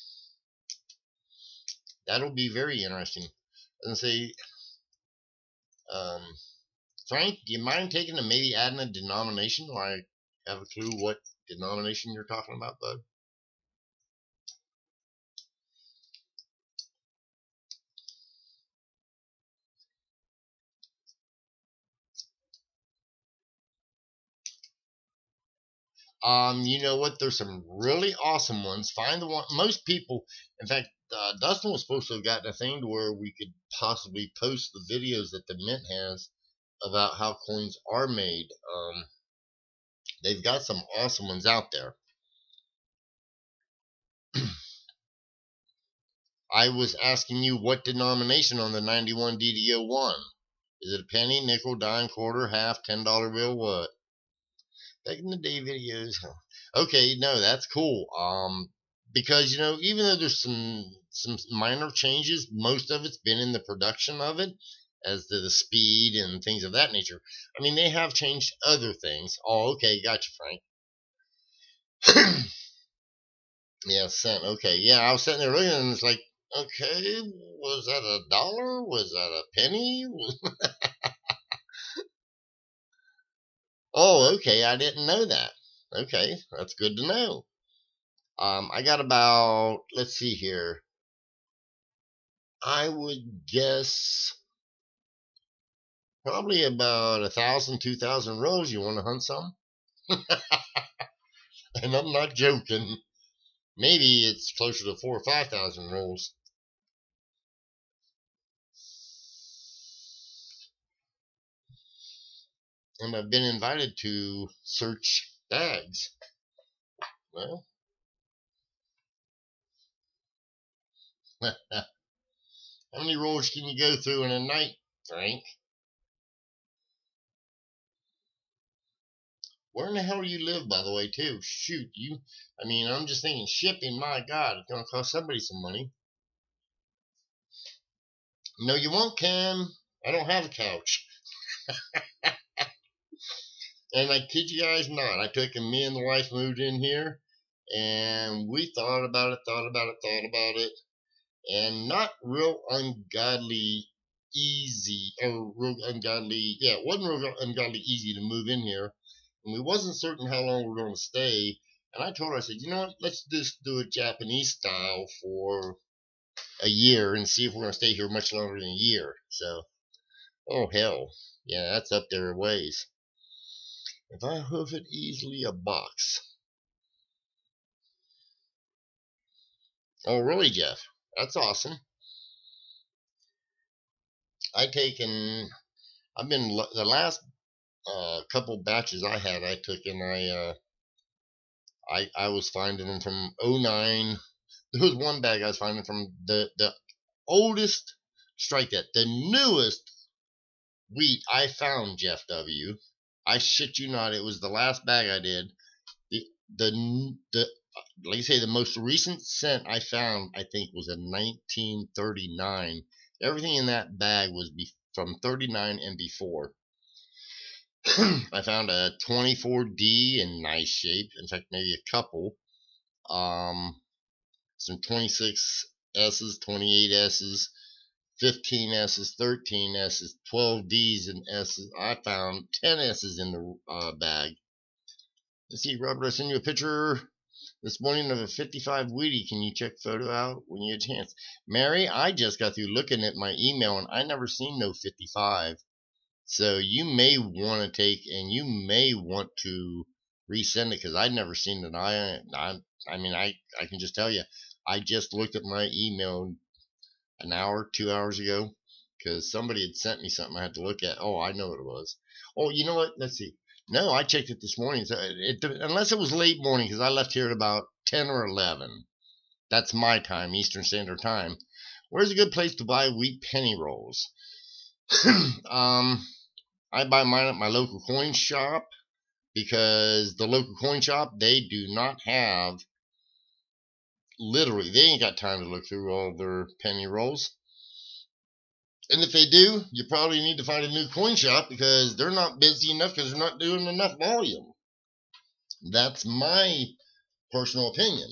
that'll be very interesting. And say, Frank, do you mind taking and maybe adding a denomination, or I have a clue what denomination you're talking about, bud? You know what? There's some really awesome ones. Find the one. Most people, in fact, Dustin was supposed to have gotten a thing to where we could possibly post the videos that the Mint has about how coins are made. They've got some awesome ones out there. I was asking you what denomination on the 91 DDO1. Is it a penny, nickel, dime, quarter, half, $10 bill? What? Back in the day videos. Okay, no, that's cool. Because even though there's some minor changes, most of it's been in the production of it, as to the speed and things of that nature. I mean, they have changed other things. Oh, okay, gotcha, Frank. Yeah, cent. Okay, yeah, I was sitting there looking, and it's like, okay, was that a dollar? Was that a penny? Oh, okay, I didn't know that. Okay, that's good to know. I got about, let's see here. I would guess probably about 1,000, 2,000 rolls. You want to hunt some? And I'm not joking. Maybe it's closer to 4,000 or 5,000 rolls. And I've been invited to search bags. Well, how many rolls can you go through in a night, Frank? Where in the hell do you live, by the way, too? Shoot, I mean, I'm just thinking shipping, my God, it's going to cost somebody some money. No, you won't, Cam. I don't have a couch. And I kid you guys not, me and the wife moved in here, and we thought about it, and not real ungodly easy, or real ungodly, yeah, it wasn't real ungodly easy to move in here, and we wasn't certain how long we were going to stay, and I told her, I said, you know what, let's just do it Japanese style for a year and see if we're going to stay here much longer than a year. So, oh hell, yeah, that's up there a ways. If I hoof it easily, a box. Oh, really, Jeff? That's awesome. I've been, the last couple batches I had, I took, and I was finding them from '09. There was one bag I was finding from the oldest, strike that, the newest wheat I found, Jeff W. I shit you not, it was the last bag I did. The like I say, the most recent scent I found, I think, was in 1939. Everything in that bag was from 39 and before. I found a 24D in nice shape. In fact, maybe a couple. Some 26S's, 28S's, 15S's, 13S's, 12D's, and S's. I found 10S's in the bag. Let's see, Robert, I sent you a picture this morning of a 55 Wheatie. Can you check photo out when you get a chance? Mary, I just got through looking at my email, and I never seen no 55. So you may want to and you may want to resend it, because I'd never seen it. I mean, I can just tell you, I just looked at my email an hour, 2 hours ago, because somebody had sent me something I had to look at. Oh, I know what it was. Oh, you know what? Let's see. No, I checked it this morning. So unless it was late morning, because I left here at about 10 or 11. That's my time, Eastern Standard Time. Where's a good place to buy wheat penny rolls? I buy mine at my local coin shop, because the local coin shop, they do not have, literally, they ain't got time to look through all their penny rolls. And if they do, you probably need to find a new coin shop, because they're not busy enough, because they're not doing enough volume. That's my personal opinion.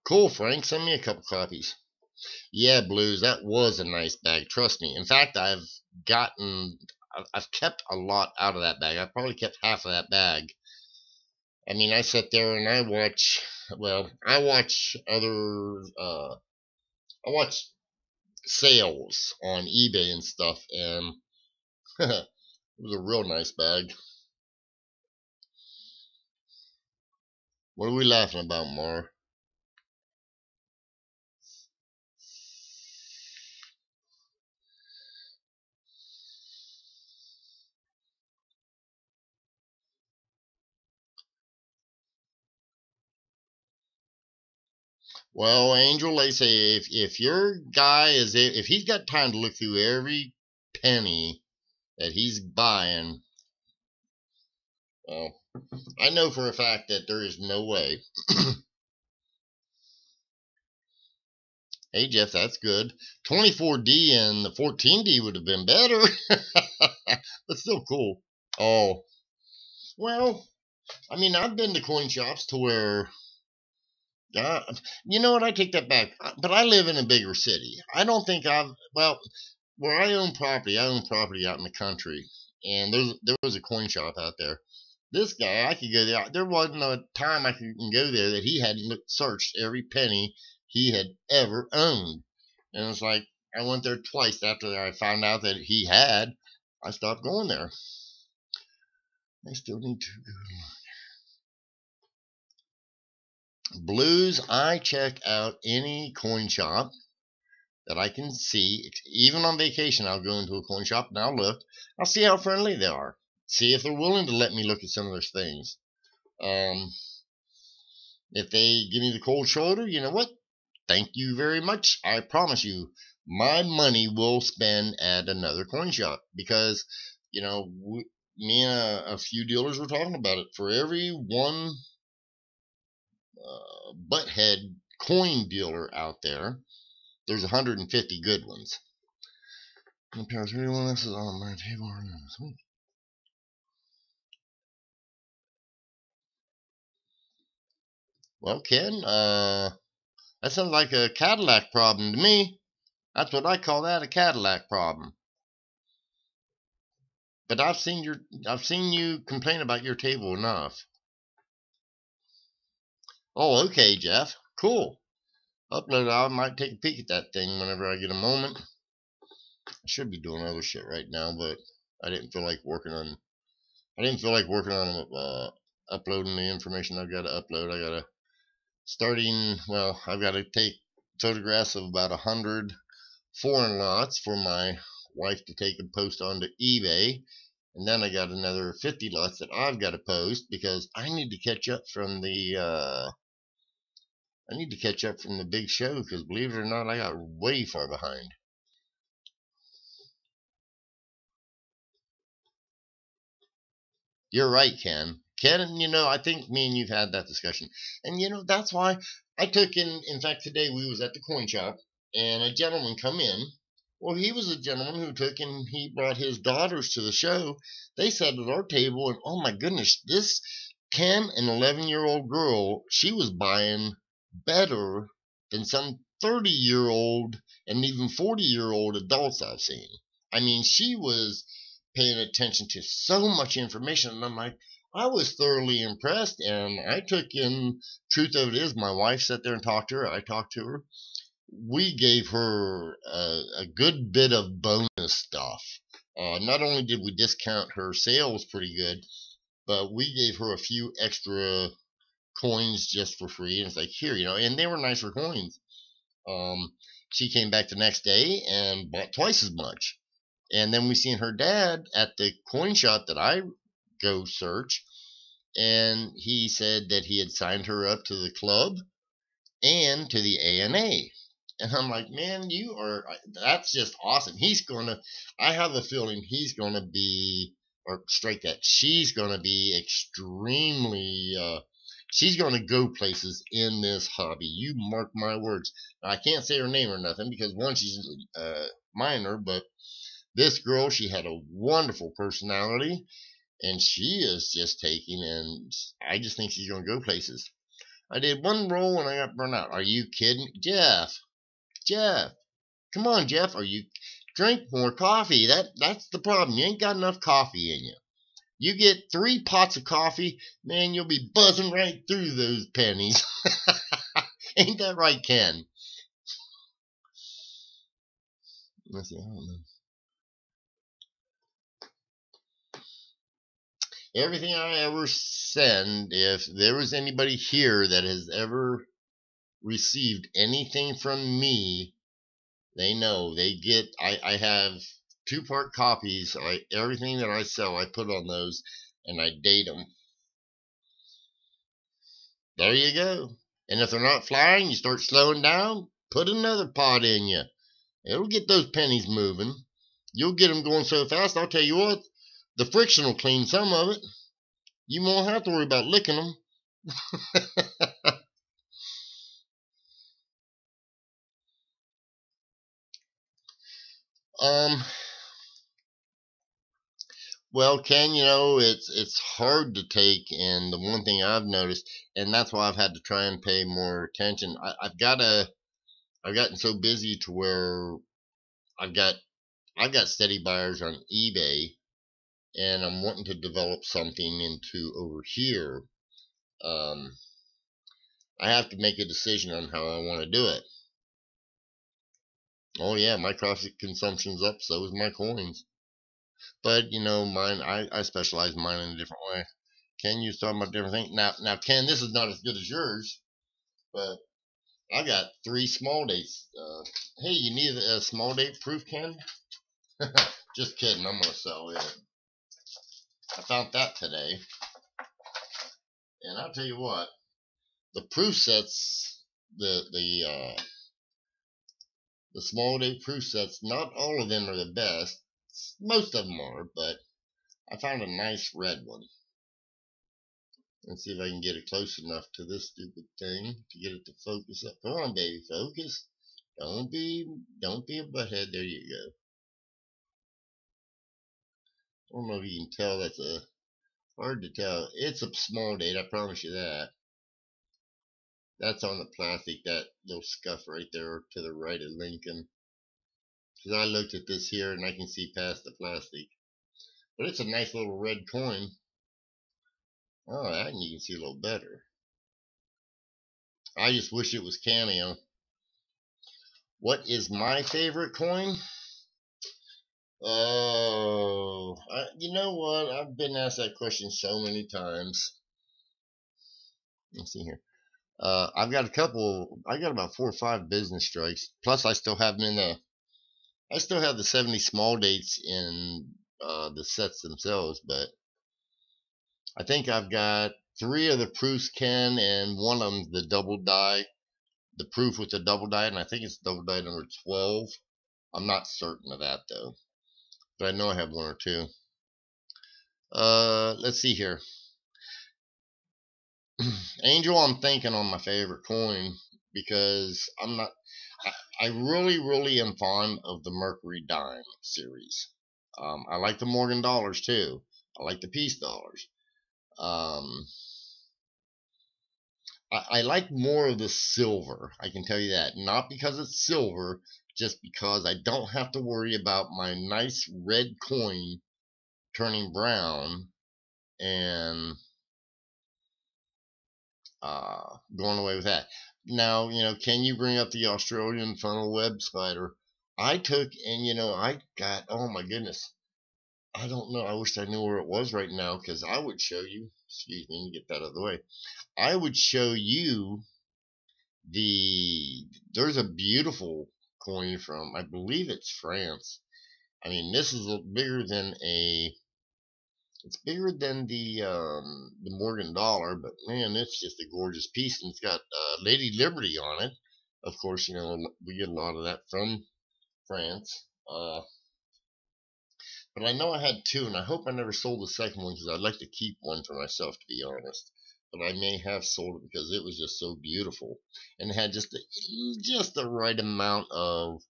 Cool, Frank. Send me a couple copies. Yeah, Blues, that was a nice bag. Trust me. In fact, I've kept a lot out of that bag. I've probably kept half of that bag. I mean, I sit there and I watch sales on eBay and stuff, and it was a real nice bag. What are we laughing about, Mar? Well, Angel, they say if your guy if he's got time to look through every penny that he's buying, well, I know for a fact that there is no way. Hey, Jeff, that's good. 24D and the 14D would have been better. But still cool. Oh, well, I mean, I've been to coin shops to where, you know what, I take that back. But I live in a bigger city. I don't think where I own property out in the country. And there was a coin shop out there. This guy, I could go there. There wasn't a time I could go there that he hadn't searched every penny he had ever owned. And it's like, I went there twice after I found out that he had. I stopped going there. I still need to go. Blues, I check out any coin shop that I can see. Even on vacation, I'll go into a coin shop and I'll look. I'll see how friendly they are. See if they're willing to let me look at some of their things. If they give me the cold shoulder, you know what? Thank you very much. I promise you, my money will spend at another coin shop, because, you know, me and a few dealers were talking about it. For every one butthead coin dealer out there, there's 150 good ones. Compare 31. This is on my table. Well, Ken, that sounds like a Cadillac problem to me. That's what I call that, a Cadillac problem. But I've seen you complain about your table enough. Oh, okay, Jeff. Cool. Upload it. I might take a peek at that thing whenever I get a moment. I should be doing other shit right now, but I didn't feel like working on. Uploading the information I've got to upload. I've got to take photographs of about 100 foreign lots for my wife to take and post onto eBay. And then I got another 50 lots that I've got to post because I need to catch up from the big show, because believe it or not, I got way far behind. You're right, Ken. Ken, I think me and you've had that discussion. And, that's why I took in fact, today we was at the coin shop, and a gentleman come in. Well, he was a gentleman who took and he brought his daughters to the show. They sat at our table, and oh my goodness, this 10 and 11-year-old girl, she was buying better than some 30-year-old and even 40-year-old adults I've seen. I mean, she was paying attention to so much information, and I'm like, I was thoroughly impressed, and I took in. Truth of it is, my wife sat there and talked to her. I talked to her. We gave her a good bit of bonus stuff. Not only did we discount her sales pretty good, but we gave her a few extra coins just for free. And it's like, here, and they were nicer coins. She came back the next day and bought twice as much. And then we seen her dad at the coin shop that I go search, and he said that he had signed her up to the club and to the ANA. And I'm like, man, that's just awesome. I have a feeling he's gonna be, or straight that, she's gonna be extremely, she's gonna go places in this hobby. You mark my words. Now, I can't say her name or nothing because one, she's minor, but this girl, she had a wonderful personality, and she is just taking, and I just think she's gonna go places. I did one roll and I got burnt out. Are you kidding? Jeff, come on, Jeff. Drink more coffee? That's the problem. You ain't got enough coffee in you. You get 3 pots of coffee, man, you'll be buzzing right through those pennies. Ain't that right, Ken? Let's see, I don't know. Everything I ever send, if there was anybody here that has ever received anything from me, they know. I have 2-part copies. Everything that I sell, I put on those, and I date them. There you go. And if they're not flying, you start slowing down, put another pot in you. It'll get those pennies moving. You'll get them going so fast, I'll tell you what, the friction will clean some of it. You won't have to worry about licking them. Well, Ken, it's hard to take, and the one thing I've noticed, and that's why I've had to try and pay more attention. I've gotten so busy to where I've got steady buyers on eBay, and I'm wanting to develop something into over here. I have to make a decision on how I want to do it. Oh yeah, my coffee consumption's up, so is my coins. But mine, I specialize mine in a different way. Ken, you was talking about different things. Now, Ken, this is not as good as yours, but I got 3 small dates. Hey, you need a small date proof, Ken? Just kidding. I'm gonna sell it. I found that today, and I'll tell you what. The proof sets, the small date proof sets. Not all of them are the best. Most of them are, but I found a nice red one. Let's see if I can get it close enough to this stupid thing to get it to focus up. Come on, baby, focus. Don't be a butthead. There you go. I don't know if you can tell. That's hard to tell. It's a small date, I promise you that. That's on the plastic, that little scuff right there to the right of Lincoln. Because I looked at this here and I can see past the plastic. But it's a nice little red coin. Oh, that and you can see a little better. I just wish it was cameo. What is my favorite coin? Oh, you know what? I've been asked that question so many times. Let's see here. I've got a couple. I got about 4 or 5 business strikes. Plus, I still have them in the. I still have the 70 small dates in the sets themselves, but I think I've got 3 of the proofs Ken, and one of them's the double die. The proof with the double die, and I think it's double die number 12. I'm not certain of that though, but I know I have 1 or 2. Let's see here. Angel, I'm thinking on my favorite coin because I'm not. I really am fond of the Mercury Dime series. I like the Morgan dollars too. I like the piece dollars. I like more of the silver. I can tell you that. Not because it's silver, just because I don't have to worry about my nice red coin turning brown and going away with that. Now, can you bring up the Australian funnel web spider? I took, and I got, oh my goodness, I don't know. I wish I knew where it was right now, because I would show you. Excuse me, get that out of the way. I would show you there's a beautiful coin from, I believe it's France. I mean, this is bigger than it's bigger than the Morgan dollar, but man, it's just a gorgeous piece, and it's got Lady Liberty on it. Of course, we get a lot of that from France. But I know I had 2, and I hope I never sold the second one because I'd like to keep one for myself, to be honest. But I may have sold it because it was just so beautiful and had just the right amount of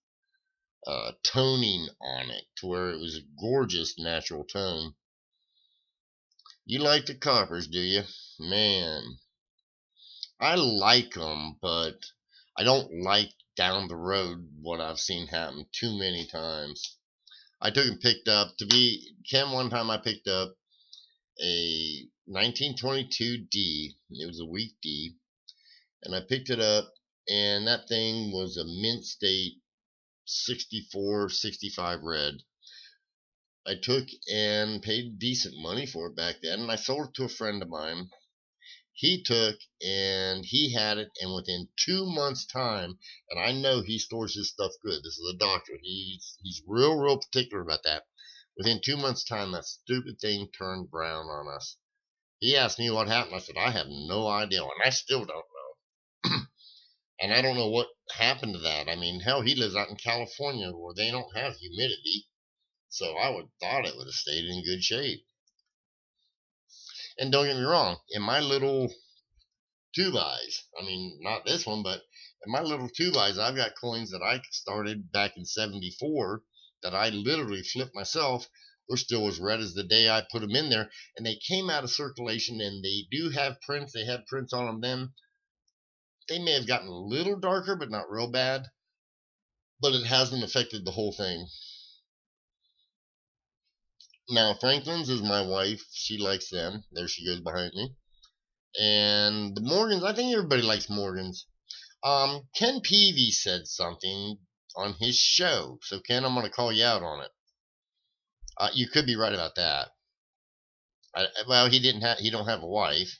toning on it to where it was a gorgeous natural tone. You like the coppers, do you? Man, I like them, but I don't like down the road what I've seen happen too many times. I took and picked up, Ken, one time I picked up a 1922 D. It was a weak D. And I picked it up, and that thing was a mint state 64, 65 red. I took and paid decent money for it back then, and I sold it to a friend of mine. He took and he had it, and within 2 months' time, and I know he stores his stuff good. This is a doctor. He's real particular about that. Within 2 months' time, that stupid thing turned brown on us. He asked me what happened. I said, I have no idea, and I still don't know. And I don't know what happened to that. I mean, hell, he lives out in California where they don't have humidity. So I would thought it would have stayed in good shape. And don't get me wrong, in my little tube eyes, I mean, not this one, but in my little tube eyes, I've got coins that I started back in 74 that I literally flipped myself. They're still as red as the day I put them in there, and they came out of circulation, and they do have prints. They had prints on them then. They may have gotten a little darker, but not real bad. But it hasn't affected the whole thing. Now, Franklin's is my wife. She likes them. There she goes behind me. And the Morgans, I think everybody likes Morgans. Ken Peavy said something on his show. So, Ken, I'm going to call you out on it. You could be right about that. Well, he don't have a wife.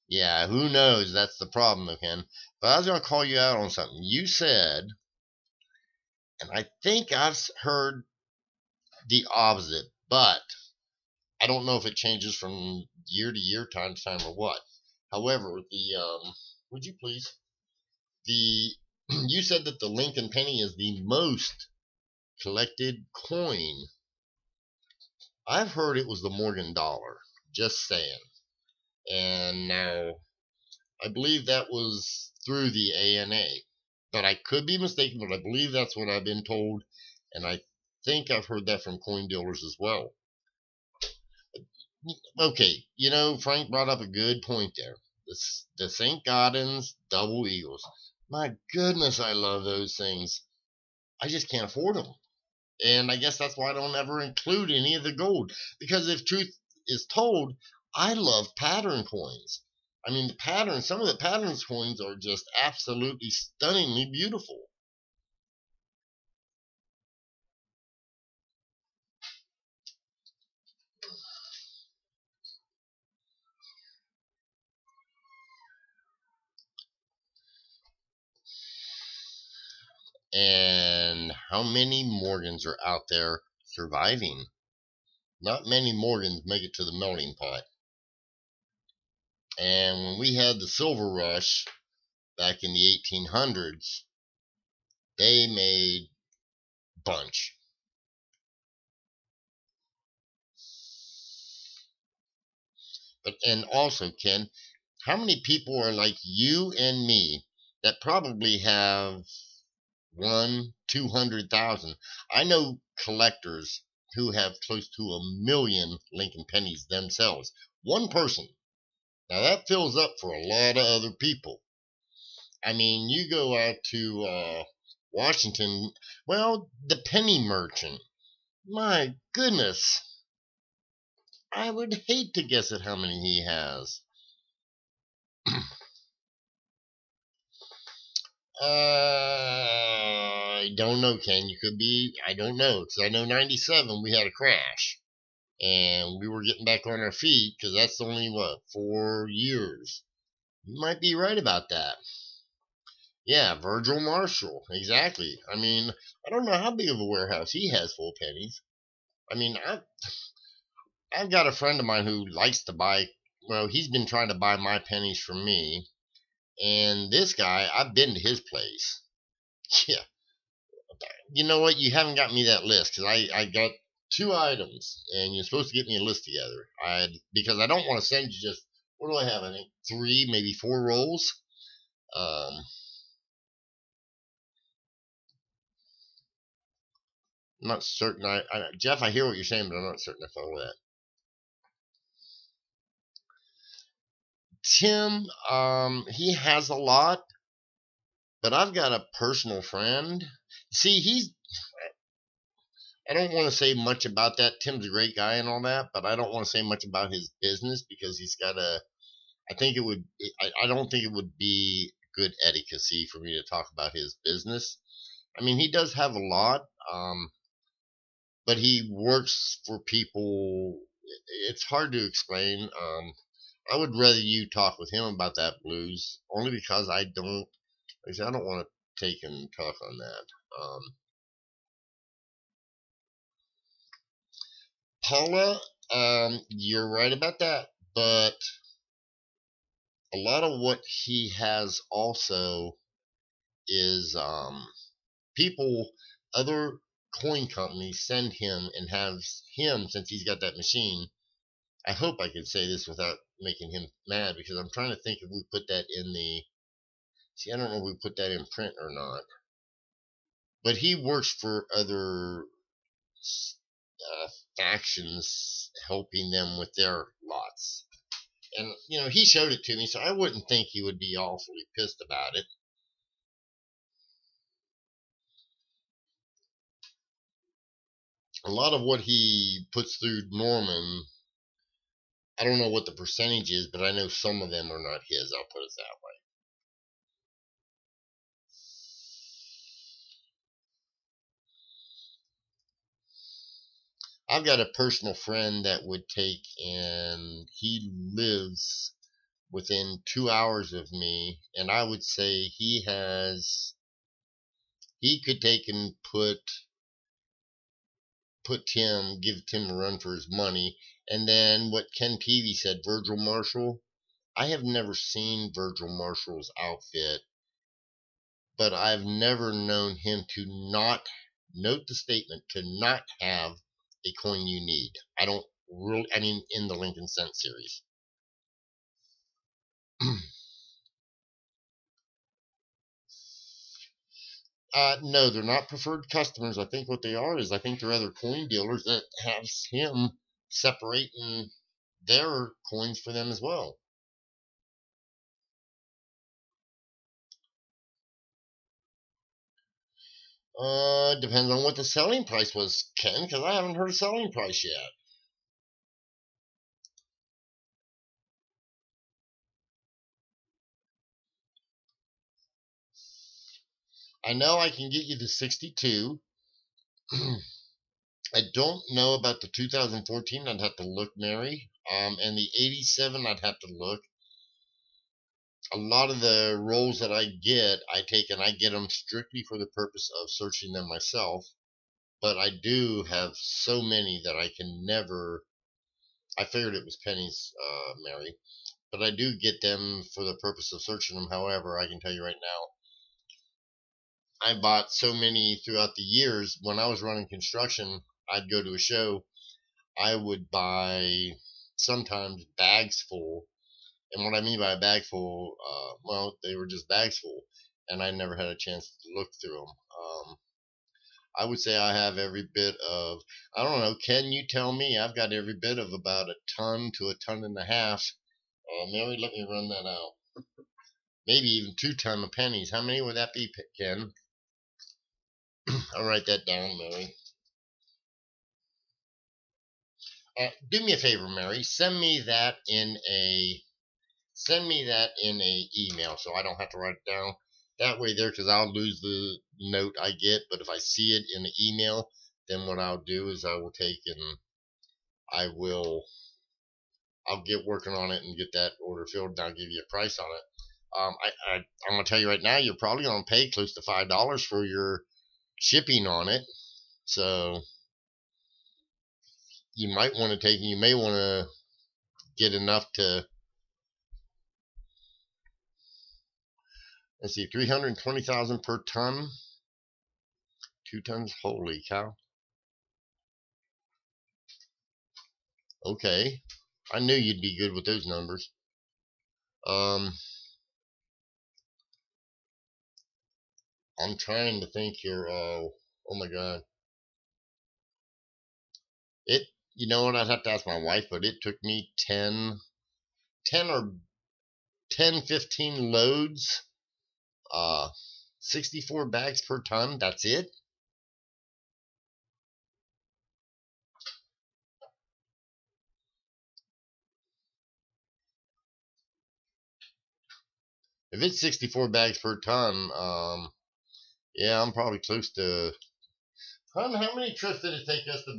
Yeah, who knows? That's the problem, though, Ken. But I was going to call you out on something. You said, and I think I've heard the opposite, but I don't know if it changes from year to year, time to time, or what. However, would you please? You said that the Lincoln penny is the most collected coin. I've heard it was the Morgan dollar. Just saying. And now, I believe that was through the ANA. But I could be mistaken, but I believe that's what I've been told. And I think I've heard that from coin dealers as well. Okay, Frank brought up a good point there. The St. Gaudens double eagles. My goodness, I love those things. I just can't afford them. And I guess that's why I don't ever include any of the gold. Because if truth is told, I love pattern coins. I mean, some of the patterns coins are just absolutely stunningly beautiful. And how many Morgans are out there surviving? Not many Morgans make it to the melting pot. And when we had the silver rush back in the 1800s, they made a bunch. And also, Ken, how many people are like you and me that probably have 200,000? I know collectors who have close to 1,000,000 Lincoln pennies themselves. One person. Now that fills up for a lot of other people. I mean, you go out to Washington, well, the penny merchant. My goodness. I would hate to guess at how many he has. I don't know, Ken. You could be. I don't know. Because I know 97 we had a crash. And we were getting back on our feet because that's only, 4 years. You might be right about that. Yeah, Virgil Marshall. Exactly. I mean, I don't know how big of a warehouse he has full of pennies. I mean, I've got a friend of mine who likes to buy. Well, he's been trying to buy my pennies from me. And this guy, I've been to his place. Yeah. You know what? You haven't got me that list because I got 2 items, and you're supposed to get me a list together. Because I don't want to send you just, what do I have? I think 3, maybe 4 rolls. I'm not certain. Jeff, I hear what you're saying, but I'm not certain I follow that. Tim, he has a lot, but I've got a personal friend. See, I don't want to say much about that. Tim's a great guy and all that, but I don't want to say much about his business because he's got I think it would. I don't think it would be good etiquette for me to talk about his business. I mean, he does have a lot, but he works for people. It's hard to explain. I would rather you talk with him about that, Blues, only because I don't. Like I said, I don't want to take and talk on that. Paula, you're right about that, but a lot of what he has also is people, other coin companies send him and have him, since he's got that machine. I hope I can say this without making him mad because I'm trying to think if we put that in the. See, I don't know if we put that in print or not. But he works for other factions, helping them with their lots. And, he showed it to me, so I wouldn't think he would be awfully pissed about it. A lot of what he puts through Norman, I don't know what the percentage is, but I know some of them are not his. I'll put it that way. I've got a personal friend that would take, and he lives within 2 hours of me, and I would say he could take and give Tim a run for his money. And then what Ken Peavy said, Virgil Marshall. I have never seen Virgil Marshall's outfit, but I've never known him to not, note the statement, to not have a coin you need. I don't really, I mean, in the Lincoln Cent series. No, they're not preferred customers. I think what they are is I think they're other coin dealers that have him separating their coins for them as well. Depends on what the selling price was, Ken, because I haven't heard a selling price yet. I know I can get you the 62. I don't know about the 2014. I'd have to look, Mary. And the 87, I'd have to look. A lot of the rolls that I get, I take and I get them strictly for the purpose of searching them myself. But I do have so many that I can never. I figured it was pennies, Mary. But I do get them for the purpose of searching them. However, I can tell you right now, I bought so many throughout the years. When I was running construction, I'd go to a show. I would buy sometimes bags full. And what I mean by a bag full, well, they were just bags full. And I never had a chance to look through them. I would say I have every bit of, I don't know, can you tell me? I've got every bit of about a ton to a ton and a half. Mary, let me run that out. Maybe even 2 tons of pennies. How many would that be, Ken? I'll write that down, Mary. Do me a favor, Mary. Send me that in a email so I don't have to write it down. That way there, because I'll lose the note I get. But if I see it in the email, then what I'll do is I will take and I'll get working on it and get that order filled, and I'll give you a price on it. I'm gonna tell you right now, you're probably gonna pay close to $5 for your shipping on it. So you may want to get enough to, let's see, 320,000 per ton. 2 tons, holy cow. Okay, I knew you'd be good with those numbers. I'm trying to think here. Oh my God. You know what? I'd have to ask my wife, but it took me 10 or 10, 15 loads. 64 bags per ton. That's it. If it's 64 bags per ton, yeah, I'm probably close to. How many trips did it take us to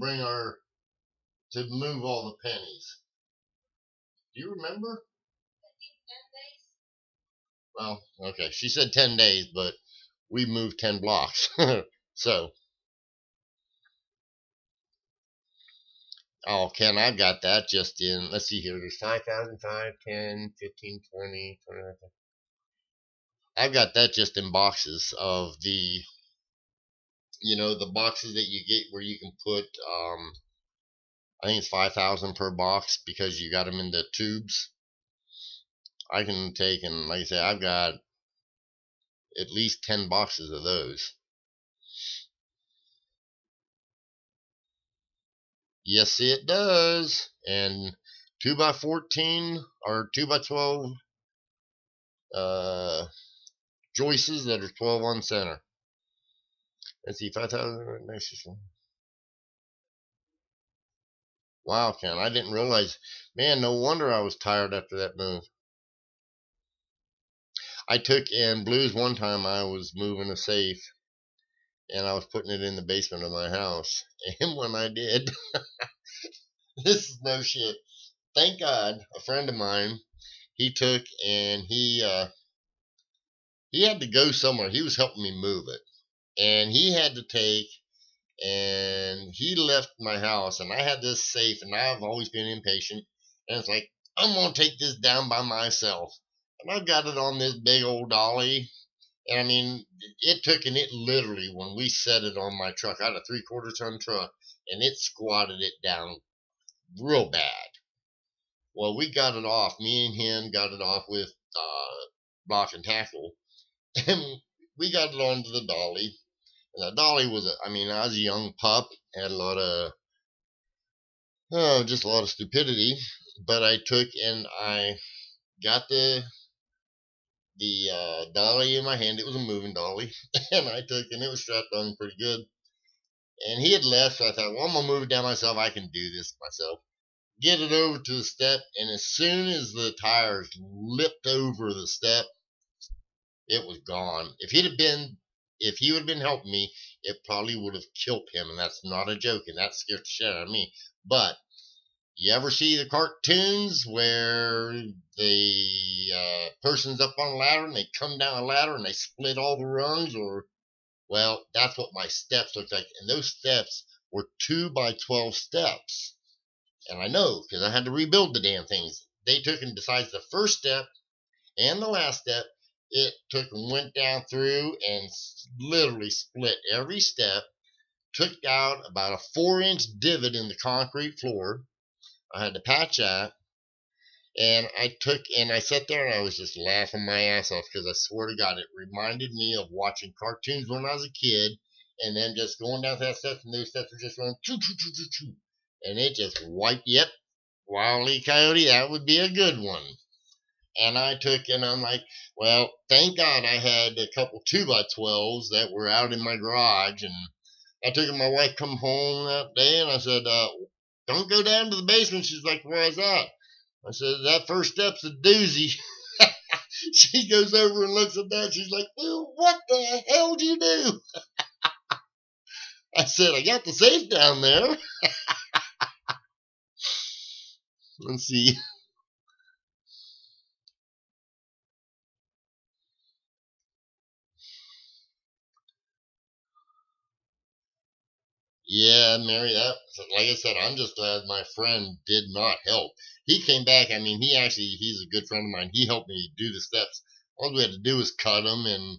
move all the pennies? Do you remember? Well, okay. She said 10 days, but we moved 10 blocks. So, oh, Ken, I've got that just in. Let's see here. There's 5,000, 5, 10, 15, 20, 29. I've got that just in boxes of the boxes that you get where you can put, I think it's 5,000 per box because you got them in the tubes. I can take, and like I say, I've got at least 10 boxes of those. Yes, it does. And 2x14 or 2x12 joists that are 12 on center. Let's see, 5,000 next one. Wow, Ken, I didn't realize. Man, no wonder I was tired after that move. I took in Blues one time. I was moving a safe, and I was putting it in the basement of my house. And when I did, this is no shit. Thank God, a friend of mine, he took and he had to go somewhere. He was helping me move it, and he had to take. And he left my house, and I had this safe, and I've always been impatient. And it's like, I'm going to take this down by myself. And I've got it on this big old dolly. And I mean, it took, and it literally, when we set it on my truck, I had a 3/4 ton truck, and it squatted it down real bad. Well, we got it off. Me and him got it off with block and tackle, and we got it onto the dolly. And the dolly was, I was a young pup, had a lot of, just a lot of stupidity. But I took and I got the dolly in my hand. It was a moving dolly, and I took, and it was strapped on pretty good. And he had left, so I thought, well, I'm gonna move it down myself. I can do this myself. Get it over to the step, and as soon as the tires lipped over the step, it was gone. If he would have been helping me, it probably would have killed him, and that's not a joke, and that scared the shit out of me. But you ever see the cartoons where the person's up on a ladder and they come down a ladder and they split all the rungs? Well, that's what my steps looked like, and those steps were 2x12 steps. And I know, because I had to rebuild the damn things. They took, and besides the first step and the last step, it took and went down through and literally split every step, took out about a 4-inch divot in the concrete floor. I had to patch that, and I sat there and I was just laughing my ass off, because I swear to God, it reminded me of watching cartoons when I was a kid, and then just going down that steps, and those steps were just going choo choo choo choo choo, and it just wiped. Yep, Wile E. Coyote, that would be a good one. And I took, and I'm like, well, thank God I had a couple 2x12s that were out in my garage, and I took, and my wife come home that day, and I said, don't go down to the basement. She's like, why is that? I said, that first step's a doozy. She goes over and looks at that. She's like, what the hell did you do? I said, I got the safe down there. Let's see. Yeah, Mary, like I said, I'm just glad my friend did not help. He came back. He's a good friend of mine. He helped me do the steps. All we had to do was cut them and,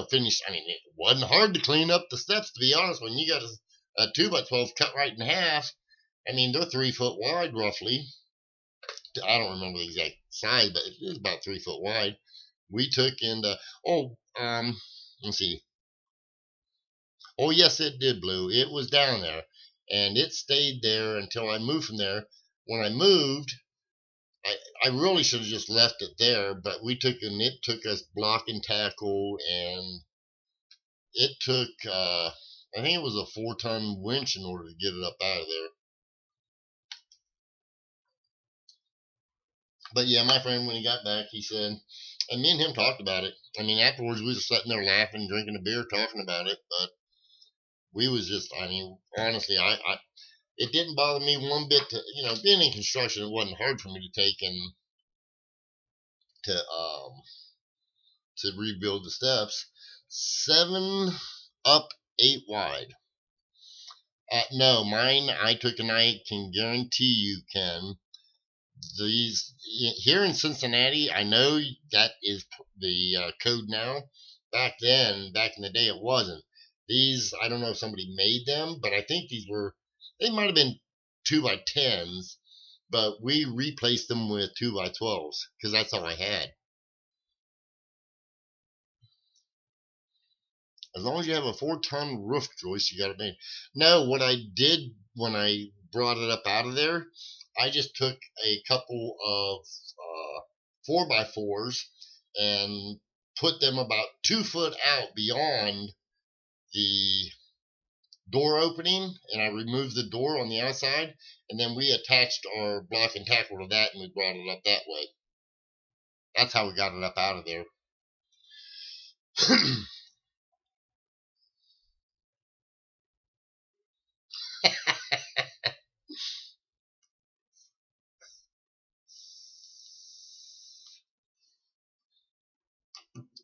finish. It wasn't hard to clean up the steps, to be honest. When you got a 2x12 cut right in half, they're 3 foot wide roughly. I don't remember the exact size, but it was about 3 foot wide. We took and, let's see. Oh, yes, it did, Blue. It was down there, and it stayed there until I moved from there. When I moved, I really should have just left it there, but it took us block and tackle, and it took, I think it was a 4-ton winch in order to get it up out of there. But yeah, my friend, when he got back, he said, and me and him talked about it. Afterwards, we were sitting there laughing, drinking a beer, talking about it, but we was just, honestly, it didn't bother me one bit to, being in construction, it wasn't hard for me to take and to rebuild the steps. 7 up, 8 wide. No, mine, I took, and I can guarantee you, Ken, these, here in Cincinnati, I know that is the code now. Back then, back in the day, it wasn't. These, I don't know if somebody made them, but I think they might have been 2x10s, but we replaced them with 2x12s, because that's all I had. As long as you have a 4-ton roof joist, you got it made. No, what I did when I brought it up out of there, I just took a couple of 4x4s and put them about 2 foot out beyond the door opening, and I removed the door on the outside, and then we attached our block and tackle to that, and we brought it up that way. That's how we got it up out of there.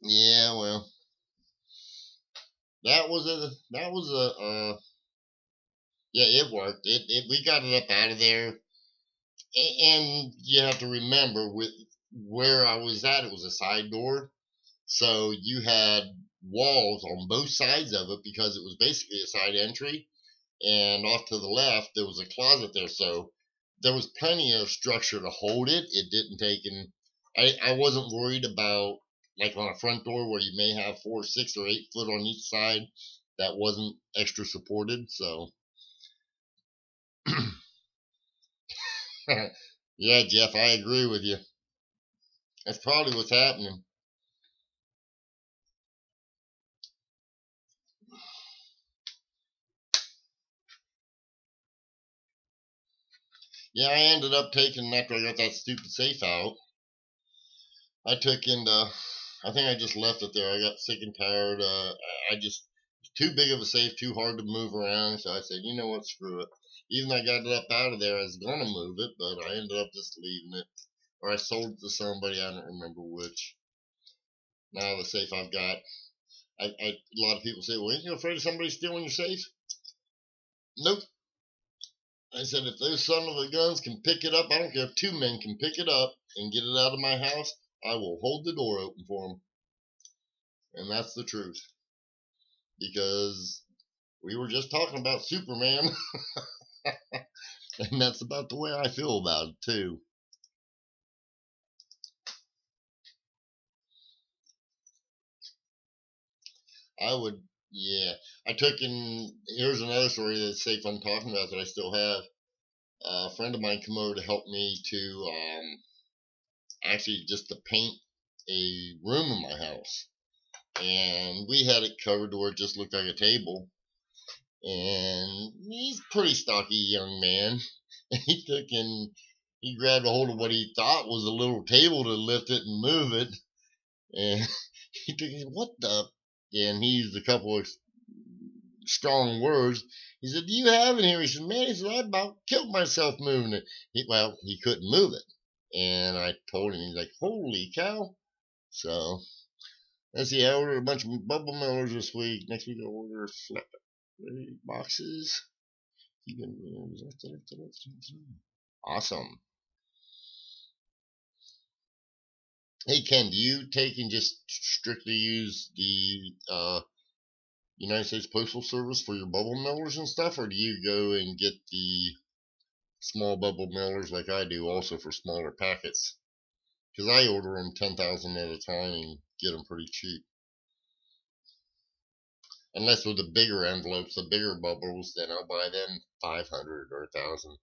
Yeah, well, that was a yeah, it worked. We got it up out of there, and you have to remember, with where I was at, it was a side door, so you had walls on both sides of it, because it was basically a side entry. and off to the left there was a closet there, so there was plenty of structure to hold it. It didn't take in. I wasn't worried about like on a front door where you may have 4, 6, or 8 foot on each side that wasn't extra supported. So yeah, Jeff, I agree with you. That's probably what's happening. Yeah, I ended up taking, after I got that stupid safe out, I took into, I think I just left it there. I got sick and tired. I just, too big of a safe, too hard to move around. So I said, you know what, screw it. Even though I got it up out of there, I was going to move it, but I ended up just leaving it. Or I sold it to somebody, I don't remember which. Now the safe I've got, a lot of people say, well, ain't you afraid of somebody stealing your safe? Nope. I said, if those son of a guns can pick it up, I don't care if 2 men can pick it up and get it out of my house, I will hold the door open for them. And that's the truth. Because we were just talking about Superman. And that's about the way I feel about it, too. I would, yeah. I took in, here's another story that's safe I'm talking about that I still have. A friend of mine came over to help me to, actually just to paint a room in my house. And we had it covered to where it just looked like a table. And he's a pretty stocky young man. And he took and he grabbed a hold of what he thought was a little table to lift it and move it. And he took, what the? And he used a couple of strong words. He said, do you have it here? He said, man, he said, I about killed myself moving it. He couldn't move it. And I told him, he's like, holy cow. So, let's see, I ordered a bunch of bubble millers this week. Next week I'll order SLABBED boxes. Awesome. Hey, Ken, do you take and just strictly use the United States Postal Service for your bubble millers and stuff, or do you go and get the small bubble millers like I do also for smaller packets? Because I order them 10,000 at a time and get them pretty cheap. Unless with the bigger envelopes, the bigger bubbles, then I'll buy them 500 or 1,000.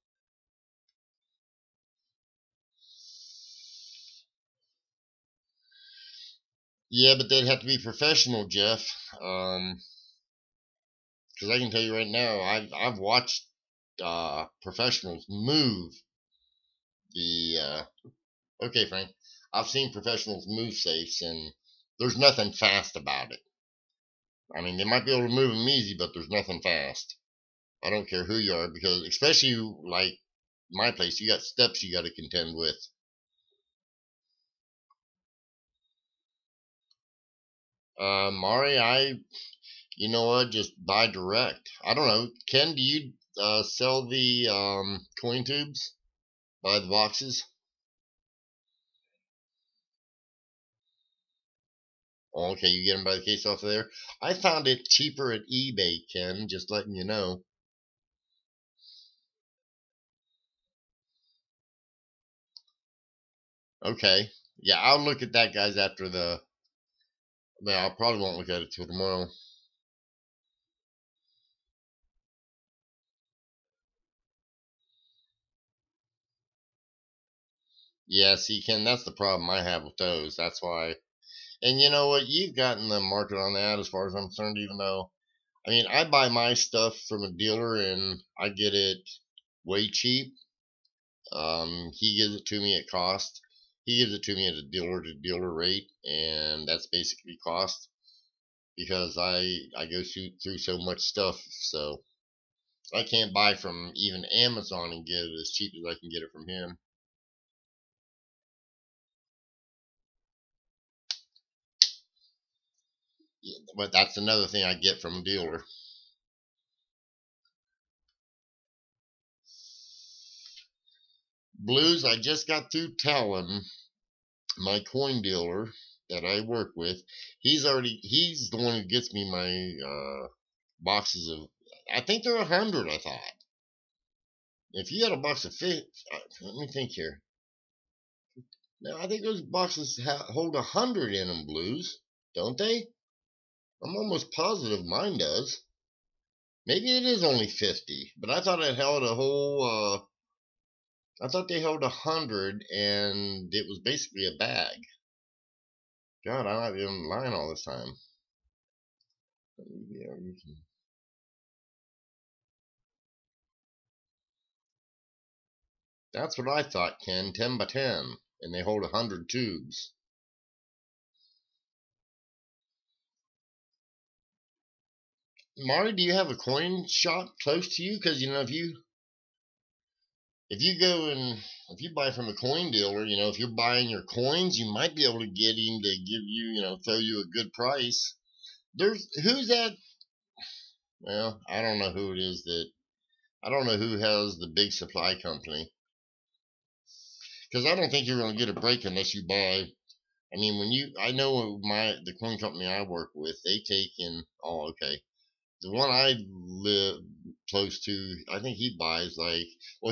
Yeah, but they'd have to be professional, Jeff. Because I can tell you right now, I've watched professionals move the. Okay, Frank, I've seen professionals move safes, and there's nothing fast about it. I mean, they might be able to move them easy, but there's nothing fast. I don't care who you are, because especially like my place, you got steps you got to contend with. Mari, you know what? Just buy direct. I don't know. Ken, do you sell the coin tubes? Buy the boxes? Oh, okay, you get them by the case off of there. I found it cheaper at eBay, Ken. Just letting you know. Okay. Yeah, I'll look at that, guys, after the. Well, I probably won't look at it till tomorrow. Yeah, see, Ken, that's the problem I have with those. That's why. And you know what? You've gotten the market on that as far as I'm concerned, even though. I mean, I buy my stuff from a dealer and I get it way cheap. He gives it to me at cost. He gives it to me at a dealer to dealer rate, and that's basically cost because I go through so much stuff. So I can't buy from even Amazon and get it as cheap as I can get it from him. Yeah, but that's another thing I get from a dealer. Blues, I just got through telling my coin dealer that I work with. He's the one who gets me my boxes of I think they're 100. I thought if you had a box of fish, let me think here. Now I think those boxes hold 100 in them, Blues, don't they? I'm almost positive mine does. Maybe it is only 50, but I thought it held a whole. I thought they held 100, and it was basically a bag. God, I might be lying all this time. That's what I thought, Ken. 10 by 10, and they hold 100 tubes. Marty, do you have a coin shop close to you? Because if you go and if you buy from a coin dealer, if you're buying your coins, you might be able to get him to give you, throw you a good price. Who's that? Well, I don't know who it is that. I don't know who has the big supply company. Because I don't think you're going to get a break unless you buy. I mean, I know the coin company I work with, they take in. Oh, okay. The one I live close to, I think he buys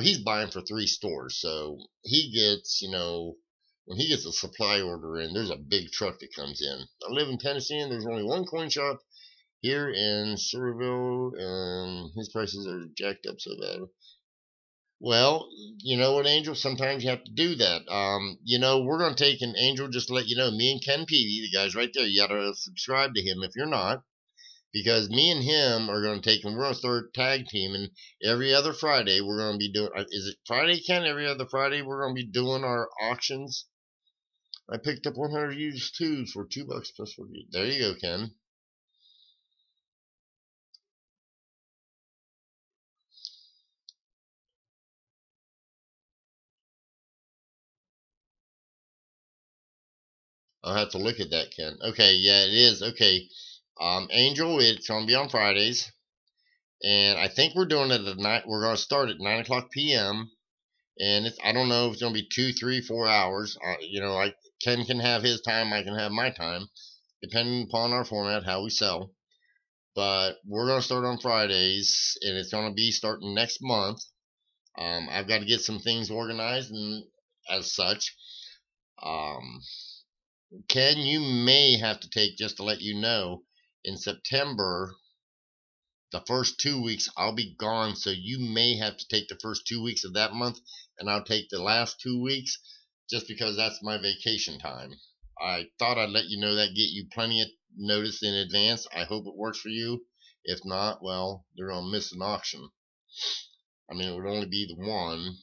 he's buying for 3 stores, so he gets, when he gets a supply order in, there's a big truck that comes in. I live in Tennessee, and there's only one coin shop here in Cedarville, and his prices are jacked up so bad. Well, you know what, Angel? Sometimes you have to do that. We're going to take an Angel, just to let you know, me and Ken Peavy, the guy's right there. You got to subscribe to him if you're not, because me and him are going to take him. We're going to start tag teaming every other Friday. We're going to be doing, is it Friday, Ken? Every other Friday, we're going to be doing our auctions. I picked up 100 used tubes for $2 plus 40. There you go, Ken. I'll have to look at that, Ken. Okay, yeah, it is. Okay. Angel, it's going to be on Fridays. And I think we're doing it at night. We're going to start at 9 o'clock p.m. And I don't know if it's going to be 2, 3, 4 hours. Ken can have his time. I can have my time, depending upon our format, how we sell. But we're going to start on Fridays, and it's going to be starting next month. I've got to get some things organized and as such. Ken, you may have to take, just to let you know, in September, the first 2 weeks I'll be gone, so you may have to take the first 2 weeks of that month, and I'll take the last 2 weeks, just because that's my vacation time. I thought I'd let you know that, get you plenty of notice in advance. I hope it works for you. If not, well, they're going to miss an auction. I mean, it would only be the one.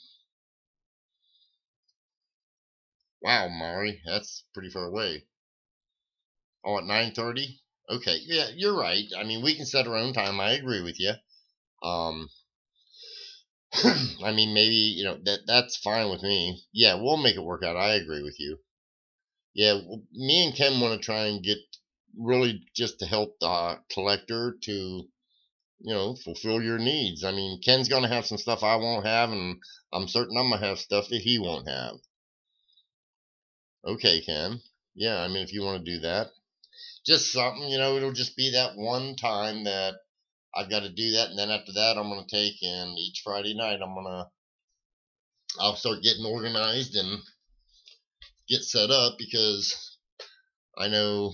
Wow, Mari, that's pretty far away. Oh, at 9:30? Okay, yeah, you're right. I mean, we can set our own time. I agree with you. I mean, maybe, that's fine with me. Yeah, we'll make it work out. I agree with you. Yeah, me and Ken want to try and get really just to help the collector to, fulfill your needs. I mean, Ken's going to have some stuff I won't have, and I'm certain I'm going to have stuff that he won't have. Okay, Ken. Yeah, I mean, if you want to do that. Just something, it'll just be that one time that I've got to do that, and then after that, I'm going to take, and each Friday night, I'll start getting organized and get set up, because I know,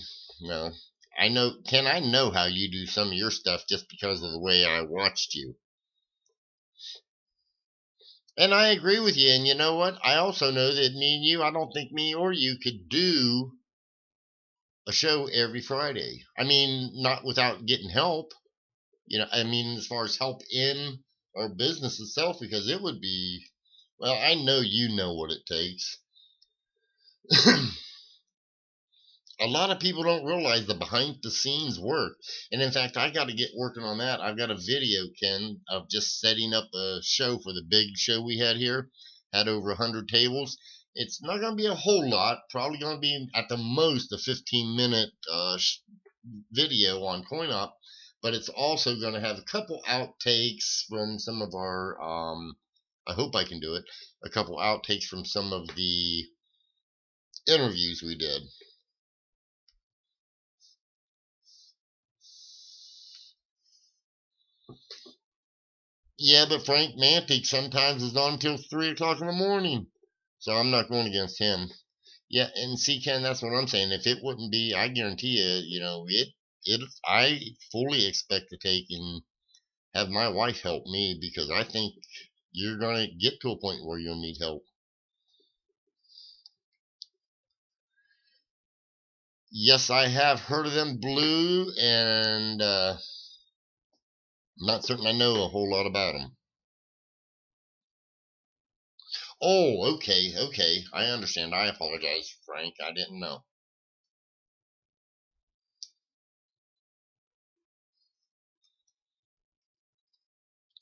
Ken, I know how you do some of your stuff just because of the way I watched you. And I agree with you, and you know what? I also know that me and you, I don't think me or you could do a show every Friday. I mean, not without getting help. I mean, as far as help in our business itself, because it would be, well, I know you know what it takes. A lot of people don't realize the behind the scenes work. And in fact, I got to get working on that. I've got a video, Ken, of just setting up a show for the big show we had here. Had over 100 tables. It's not going to be a whole lot. Probably going to be at the most a 15-minute video on CoinOp. But it's also going to have a couple outtakes from some of our, I hope I can do it, a couple outtakes from some of the interviews we did. Yeah, but Frank Mantic sometimes is on until 3 o'clock in the morning. So I'm not going against him. Yeah, and see, Ken, that's what I'm saying. If it wouldn't be, I guarantee you, I fully expect to take and have my wife help me because I think you're going to get to a point where you'll need help. Yes, I have heard of them, Blue, and I'm not certain I know a whole lot about them. Oh, okay. I understand. I apologize, Frank. I didn't know.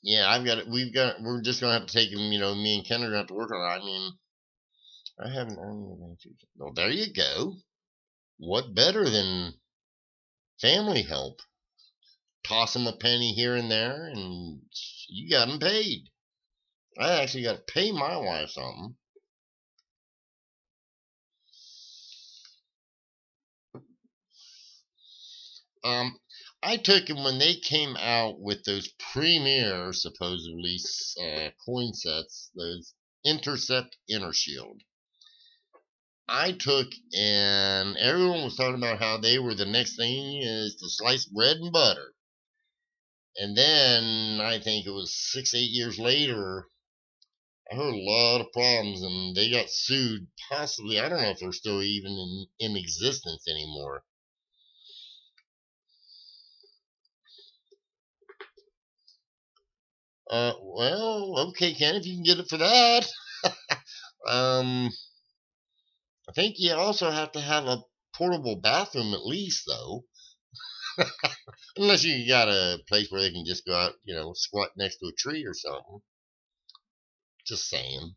Yeah, I've got it. We're just gonna have to take him. Me and Ken are gonna have to work on it. I mean, I haven't. Well, there you go. What better than family help? Toss him a penny here and there, and you got him paid. I actually got to pay my wife something. Um, I took him when they came out with those premier, supposedly, coin sets, those Intercept Inner Shield. I took, and everyone was talking about how they were the next thing is to slice bread and butter. And then I think it was 6, 8 years later, I heard a lot of problems, and they got sued. Possibly, I don't know if they're still even in existence anymore. Well, okay, Ken, if you can get it for that. I think you also have to have a portable bathroom at least, though. Unless you got a place where they can just go out, squat next to a tree or something. Just saying.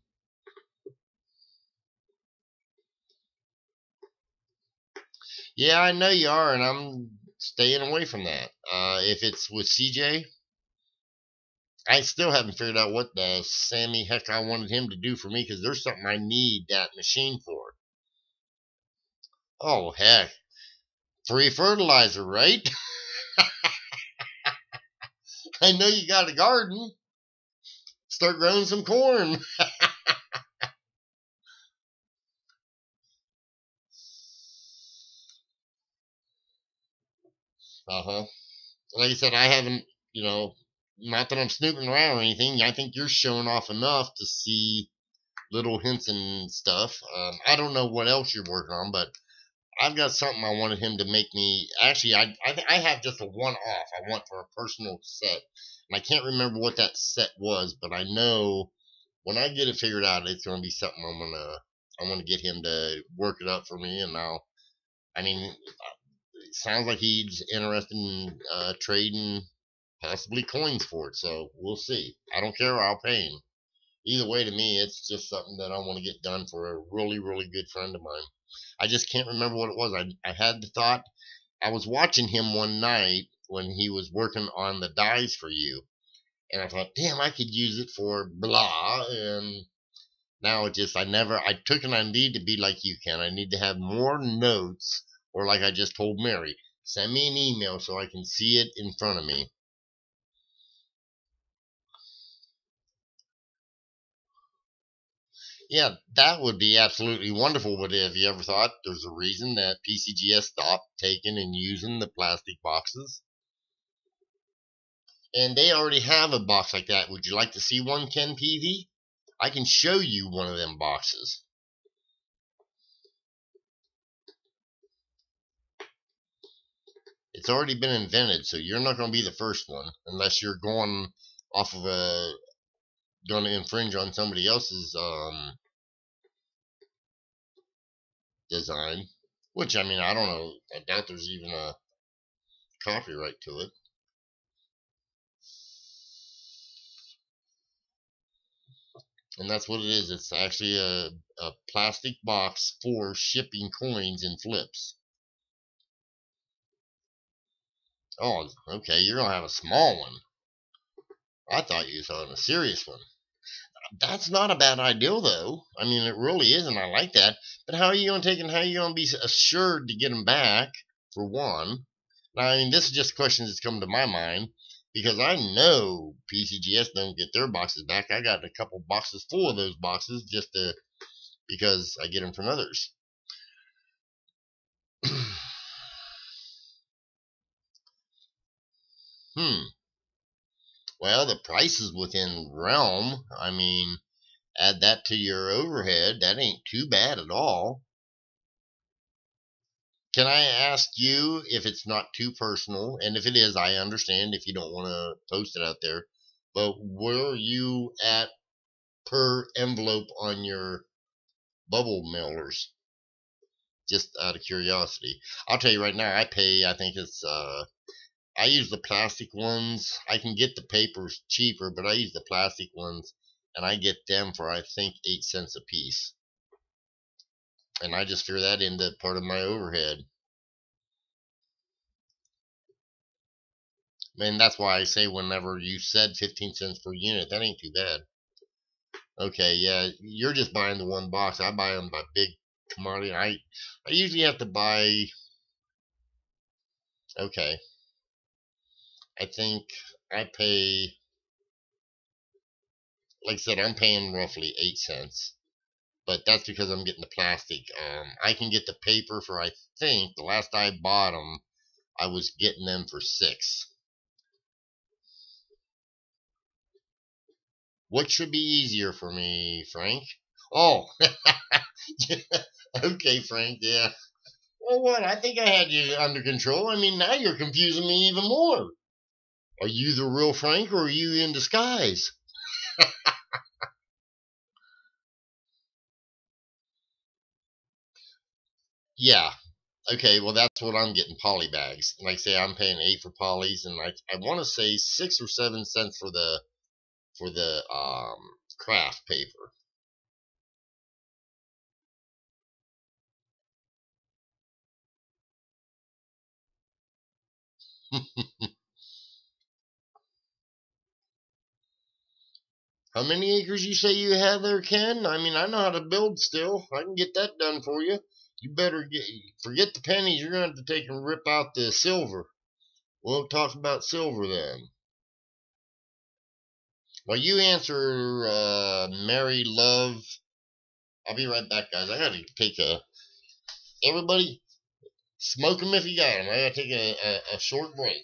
Yeah, I know you are, and I'm staying away from that. If it's with CJ, I still haven't figured out what the Sammy heck I wanted him to do for me because there's something I need that machine for. Oh, heck. Free fertilizer, right? I know you got a garden. Start growing some corn. Uh-huh. Like I said, I haven't, not that I'm snooping around or anything. I think you're showing off enough to see little hints and stuff. I don't know what else you're working on, but I've got something I wanted him to make me. Actually, I have just a one-off I want for a personal set, and I can't remember what that set was, but I know when I get it figured out, it's going to be something I want to get him to work it up for me, and I mean, it sounds like he's interested in trading possibly coins for it, so we'll see. I don't care. I'll pay him. Either way, to me, it's just something that I want to get done for a really, really good friend of mine. I just can't remember what it was. I had the thought. I was watching him one night when he was working on the dies for you, and I thought, damn, I could use it for blah. And now it just, I took an idea to be like you, Ken. I need to have more notes, or like I just told Mary, send me an email so I can see it in front of me. Yeah, that would be absolutely wonderful. But have you ever thought there's a reason that PCGS stopped taking and using the plastic boxes? And they already have a box like that. Would you like to see one, Ken PV? I can show you one of them boxes. It's already been invented, so you're not going to be the first one unless you're going off of going to infringe on somebody else's design. Which, I mean, I don't know. I doubt there's even a copyright to it. And that's what it is. It's actually a plastic box for shipping coins and flips. Oh, okay. You're going to have a small one. I thought you was on a serious one. That's not a bad idea, though. I mean, it really isn't. I like that. But how are you going to take and how are you going to be assured to get them back, for one? Now, I mean, this is just questions that's come to my mind. because I know PCGS don't get their boxes back. I got a couple boxes full of those boxes just because I get them from others. Well, the price is within realm. I mean, add that to your overhead. That ain't too bad at all. Can I ask you, if it's not too personal, and if it is, I understand if you don't want to post it out there, but where are you at per envelope on your bubble mailers? Just out of curiosity. I'll tell you right now, I pay, I think it's, I use the plastic ones. I can get the papers cheaper, but I use the plastic ones, and I get them for, I think, 8 cents a piece. And I just figure that into part of my overhead. And that's why I say whenever you said 15 cents per unit, that ain't too bad. Okay, yeah, you're just buying the one box. I buy them by big commodity. I usually have to buy, okay, I think I pay, like I said, I'm paying roughly 8 cents. But that's because I'm getting the plastic. I can get the paper for, I think, the last I bought them, I was getting them for 6. What should be easier for me, Frank? Oh, okay, Frank, yeah. Well, what? I think I had you under control. I mean, now you're confusing me even more. Are you the real Frank, or are you in disguise? Yeah. Okay, well, that's what I'm getting, poly bags. Like I say, I'm paying 8 for polys, and I want to say 6 or 7 cents for the craft paper. How many acres you say you have there, Ken? I mean, I know how to build still. I can get that done for you. You better forget the pennies. You're going to have to take and rip out the silver. We'll talk about silver then. Well, you answer, Mary Love. I'll be right back, guys. I got to take everybody, smoke them if you got them. I got to take a short break.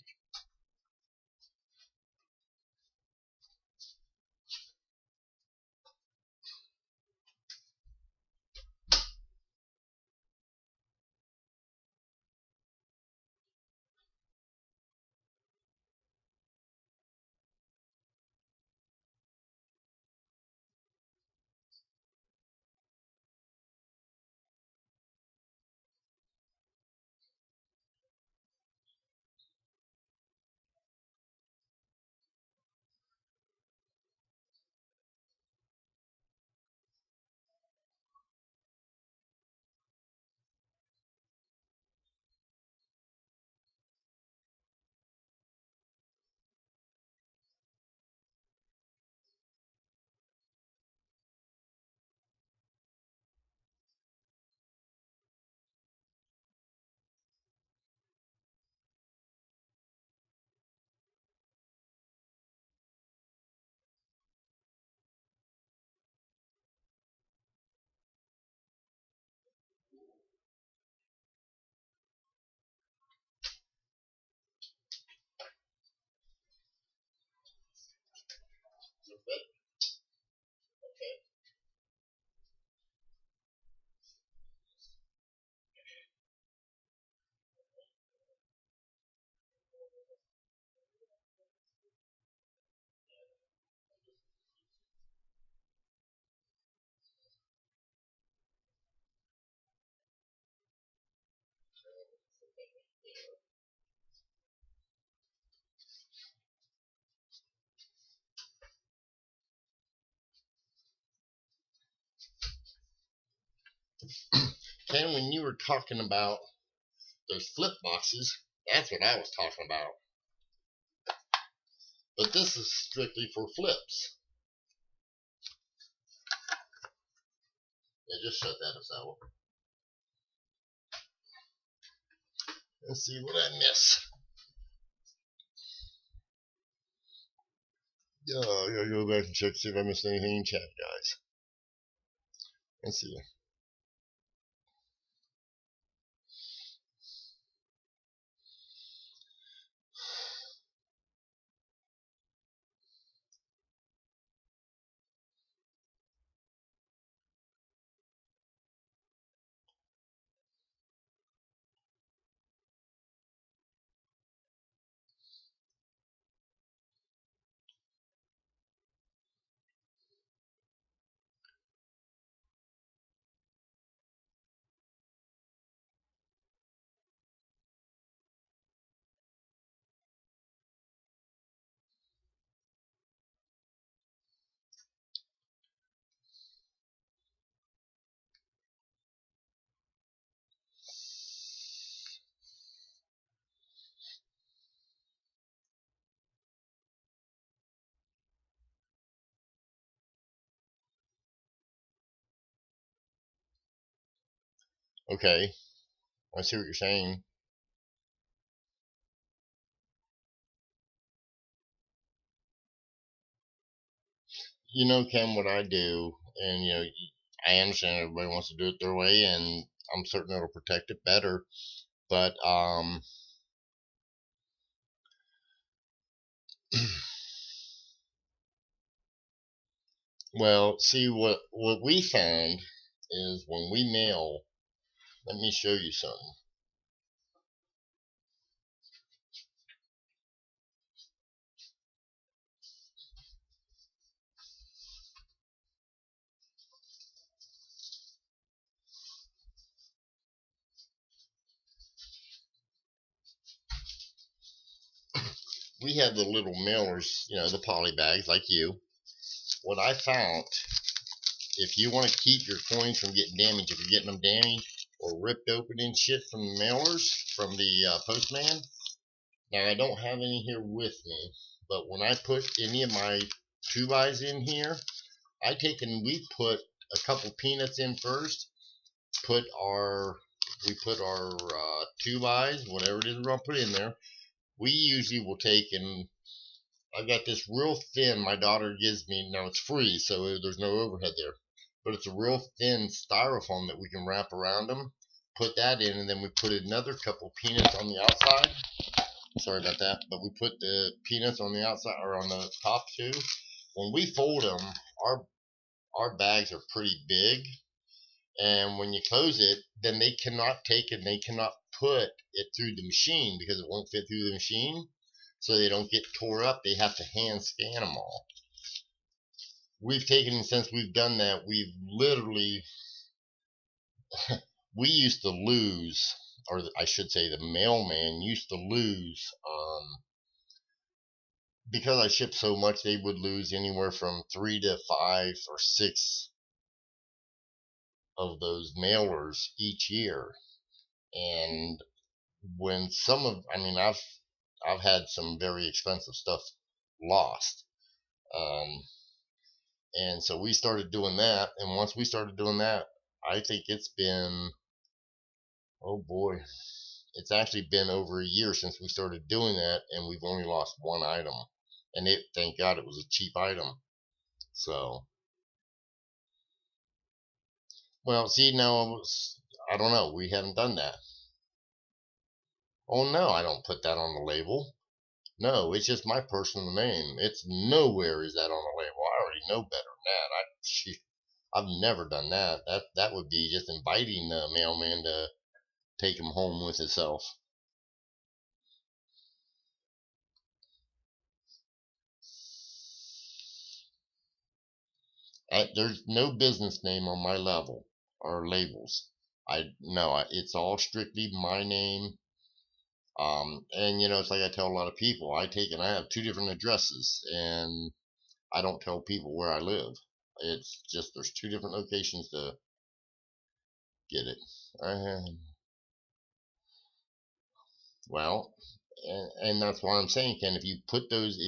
Ken, when you were talking about those flip boxes, that's what I was talking about. But this is strictly for flips. Yeah, just shut that aside. Let's see what I miss. Yeah, I gotta go back and check, see if I missed anything in chat, guys. Let's see. Okay, I see what you're saying. You know, Ken, what I do, and I understand everybody wants to do it their way, and I'm certain it'll protect it better. But well, see what we found is when we mail. Let me show you something. We have the little mailers, the poly bags like you. What I found, if you want to keep your coins from getting damaged, if you're getting them damaged or ripped open and shit from the mailers, from the postman. Now I don't have any here with me, but when I put any of my 2x in here, we put a couple peanuts in first. We put our 2x, whatever it is we're gonna put in there. We usually will take, and I've got this real thin. My daughter gives me. Now it's free, so there's no overhead there, but it's a real thin styrofoam that we can wrap around them. Put that in, and then we put another couple peanuts on the outside. Sorry about that, but we put the peanuts on the outside or on the top too. When we fold them, our bags are pretty big, and when you close it, then they cannot take it. They cannot put it through the machine because it won't fit through the machine, so they don't get tore up. They have to hand scan them all. Since we've done that, we've literally we used to lose, or I should say, the mailman used to lose. Because I ship so much, they would lose anywhere from 3 to 5 or 6 of those mailers each year. And when I've had some very expensive stuff lost. And so we started doing that. And once we started doing that, I think it's been, oh boy, it's actually been over a year since we started doing that, and we've only lost one item. And thank God it was a cheap item. So, well, see, now, I don't know. We haven't done that. Oh, no, I don't put that on the label. No, it's just my personal name. It's nowhere is that on the label. I already know better than that. I've never done that. That would be just inviting the mailman to take him home with himself. There's no business name on my level or labels. It's all strictly my name. And it's like I tell a lot of people, I have 2 different addresses, and I don't tell people where I live. It's just there's 2 different locations to get it. Well, and that's why I'm saying, Ken, if you put those,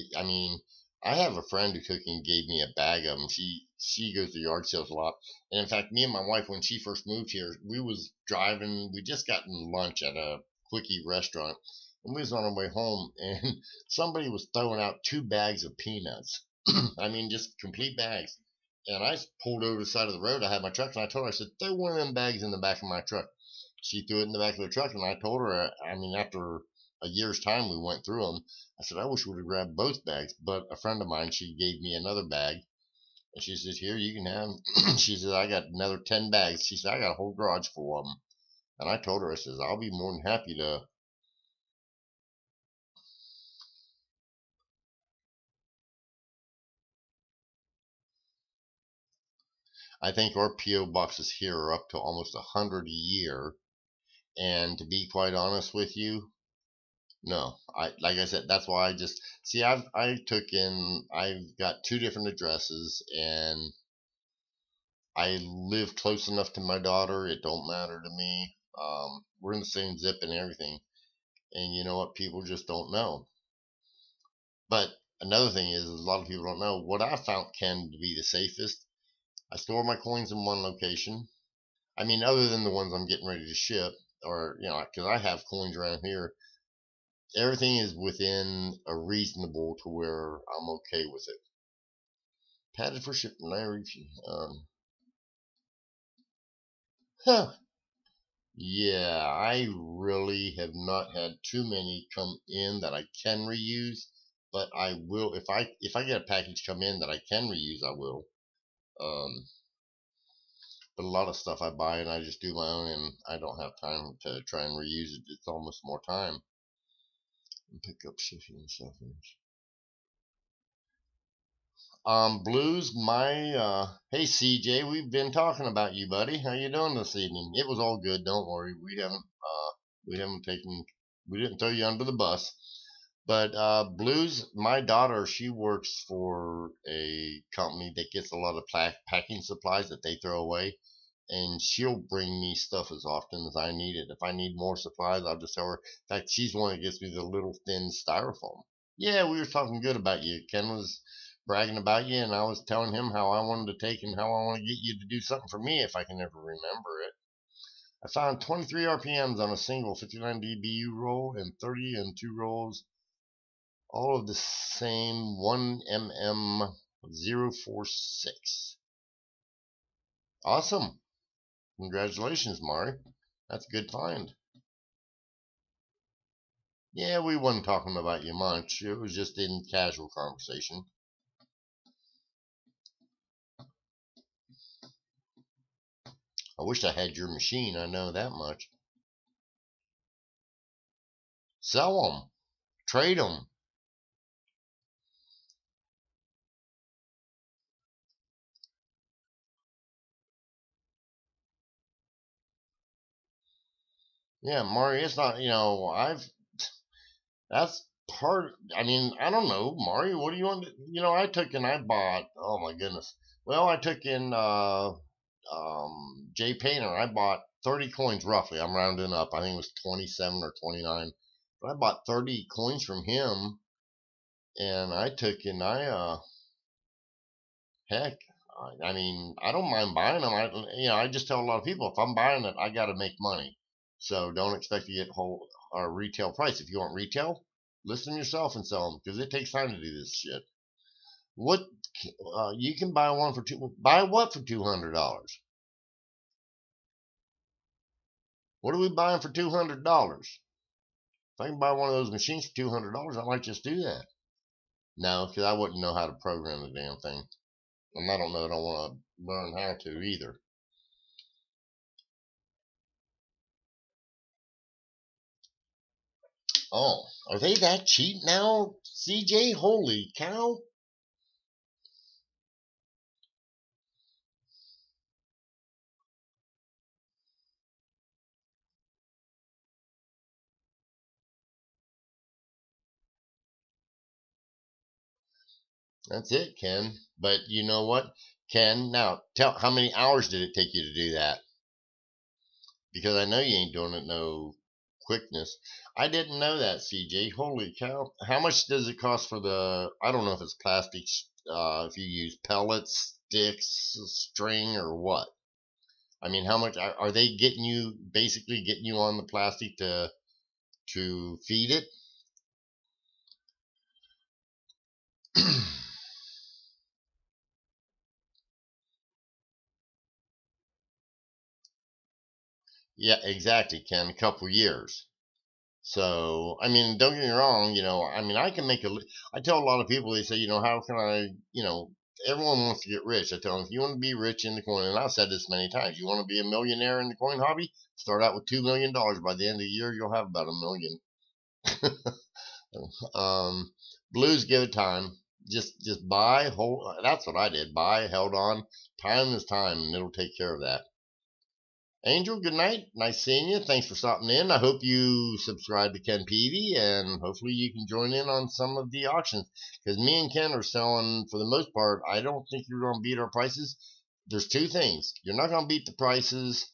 I have a friend who took and gave me a bag of them. She goes to yard sales a lot, and in fact, me and my wife, when she first moved here, we was driving. We just gotten lunch at a quickie restaurant, and we was on our way home, and somebody was throwing out 2 bags of peanuts. I mean, just complete bags. And I pulled over to the side of the road. I had my truck, and I told her, I said, throw one of them bags in the back of my truck. She threw it in the back of the truck, and I told her, I mean, after a year's time, we went through them. I said, I wish we would have grabbed both bags. But a friend of mine, she gave me another bag, and she says, here, you can have. She says, I got another 10 bags. She said, I got a whole garage full of them. And I told her, I says, I'll be more than happy to. I think our P.O. boxes here are up to almost 100 a year. And to be quite honest with you, no, like I said, that's why I just see. I've got 2 different addresses, and I live close enough to my daughter. It don't matter to me. We're in the same zip and everything, and you know what? People just don't know. But another thing is, a lot of people don't know what I found can be the safest. I store my coins in one location. I mean, other than the ones I'm getting ready to ship, or because I have coins around here. Everything is within a reasonable to where I'm okay with it. Padded for shipping. Huh. Yeah, I really have not had too many come in that I can reuse, but I will if I get a package come in that I can reuse, I will. Um, but a lot of stuff I buy and I just do my own, and I don't have time to try and reuse it. It's almost more time. And pick up shipping and stuff. Blues, hey CJ, we've been talking about you, buddy. How you doing this evening? It was all good. Don't worry. We didn't throw you under the bus. But Blues, my daughter, she works for a company that gets a lot of packing supplies that they throw away, and she'll bring me stuff as often as I need it. If I need more supplies, I'll just tell her. In fact, she's the one that gets me the little thin styrofoam. Yeah, we were talking good about you. Ken was bragging about you, and I was telling him how I wanted to take and how I want to get you to do something for me if I can ever remember it. I found 23 RPMs on a single 59 dBu roll and 30 and 2 rolls, all of the same 1mm046. Awesome. Congratulations, Mari. That's a good find. Yeah, we wasn't talking about you much. It was just in casual conversation. I wish I had your machine. I know that much. Sell them. Trade them. Yeah, Mari, it's not, that's part, I mean, I don't know, Mari, what do you want I took and I bought, oh my goodness. Well, I took in, Jay Painter. I bought 30 coins roughly. I'm rounding up. I think it was 27 or 29. But I bought 30 coins from him, and I took and heck, I mean, I don't mind buying them. I just tell a lot of people if I'm buying it, I got to make money. So don't expect to get whole or retail price. If you want retail, list them yourself and sell them because it takes time to do this shit. What you can buy one for buy what for $200? What are we buying for $200? If I can buy one of those machines for $200, I might just do that. No, because I wouldn't know how to program the damn thing, and I don't know that I want to learn how to either. Oh, are they that cheap now, CJ? Holy cow! That's it, Ken. But you know what, Ken? Now, tell how many hours did it take you to do that? Because I know you ain't doing it no quickness. I didn't know that, CJ. Holy cow! How much does it cost for the? I don't know if it's plastic. If you use pellets, sticks, string, or what? I mean, how much are they getting you? Basically, getting you on the plastic to feed it. Yeah, exactly, Ken. A couple years. So, I mean, don't get me wrong, I mean, I can make I tell a lot of people, they say, how can everyone wants to get rich. I tell them, if you want to be rich in the coin, and I've said this many times, you want to be a millionaire in the coin hobby, start out with $2 million. By the end of the year, you'll have about $1 million. Blues, give it time. Just buy, hold. That's what I did. Buy, held on. Time is time, and it'll take care of that. Angel, good night. Nice seeing you. Thanks for stopping in. I hope you subscribe to Ken Peavy, and hopefully you can join in on some of the auctions. Because me and Ken are selling, for the most part, I don't think you're going to beat our prices. There's two things. You're not going to beat the prices,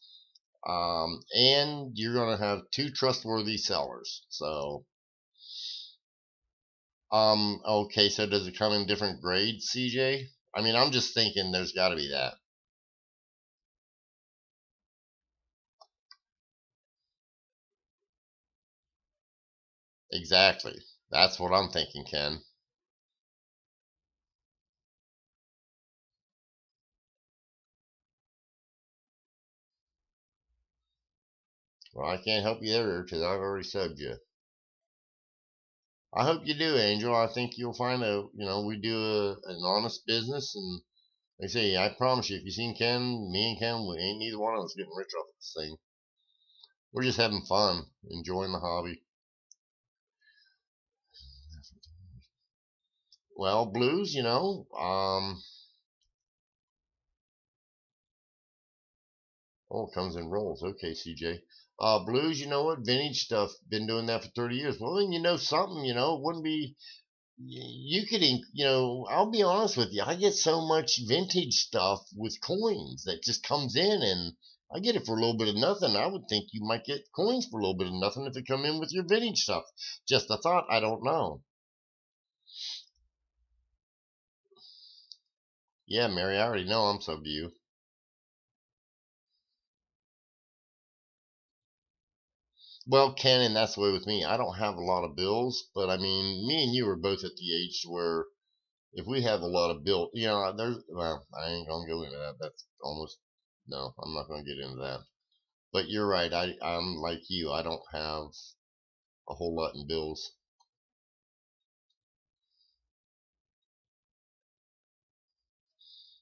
and you're going to have two trustworthy sellers. So, okay, so does it come in different grades, CJ? I mean, I'm just thinking there's got to be that. Exactly. That's what I'm thinking, Ken. Well, I can't help you there because I've already subbed you. I hope you do, Angel. I think you'll find out, we do an honest business. And like I say, I promise you, if you've seen Ken, me and Ken, we ain't neither one of us getting rich off of this thing. We're just having fun, enjoying the hobby. Well, blues, oh, it comes in rolls. Okay, CJ. Blues, you know what? Vintage stuff, been doing that for 30 years. Well, then you know something, it wouldn't be, you could, I'll be honest with you. I get so much vintage stuff with coins that just comes in, and I get it for a little bit of nothing. I would think you might get coins for a little bit of nothing if it come in with your vintage stuff. Just a thought. I don't know. Yeah, Mary, I already know I'm so to you. Well, Ken, and that's the way with me. I don't have a lot of bills, but I mean, me and you are both at the age where if we have a lot of bills, well, I ain't gonna go into that. That's almost no. I'm not gonna get into that. But you're right. I'm like you. I don't have a whole lot in bills.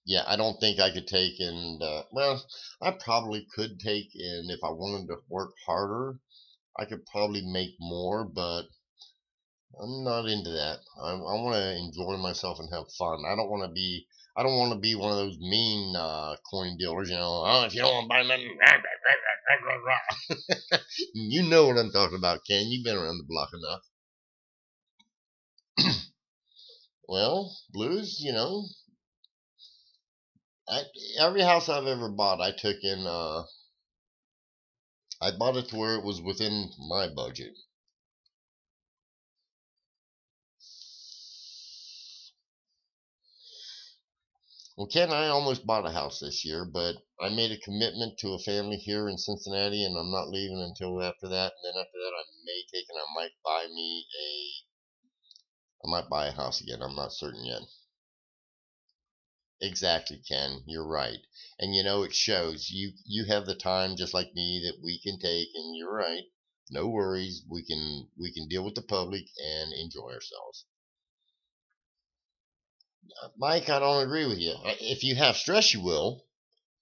Yeah, I don't think I could take in. Well, I probably could take in if I wanted to work harder. I could probably make more, but I'm not into that. I want to enjoy myself and have fun. I don't want to be. I don't want to be one of those mean coin dealers. Oh, if you don't want to buy nothing, you know what I'm talking about, Ken. You've been around the block enough. Well, blues, I, every house I've ever bought, I took in. I bought it to where it was within my budget. Well, Ken, I almost bought a house this year, but I made a commitment to a family here in Cincinnati, and I'm not leaving until after that. And then after that, I may take and I might buy a house again. I'm not certain yet. Exactly, Ken. You're right, and it shows. You have the time, just like me, that we can take, and you're right. No worries. We can deal with the public and enjoy ourselves. Mike, I don't agree with you. If you have stress, you will.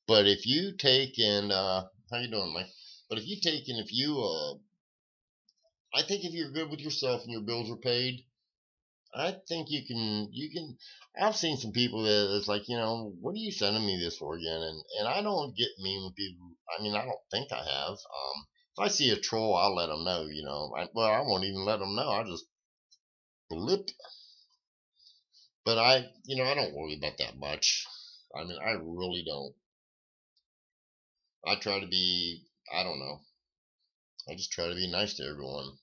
But if you take and how you doing, Mike? But if you take and if you, I think if you're good with yourself and your bills are paid, I think you can. I've seen some people that it's like, what are you sending me this for again? And I don't get mean with people. I mean, I don't think I have. If I see a troll, I'll let them know. Well, I won't even let them know. I just blip. But I don't worry about that much. I mean, I really don't. I try to be. I don't know. I just try to be nice to everyone.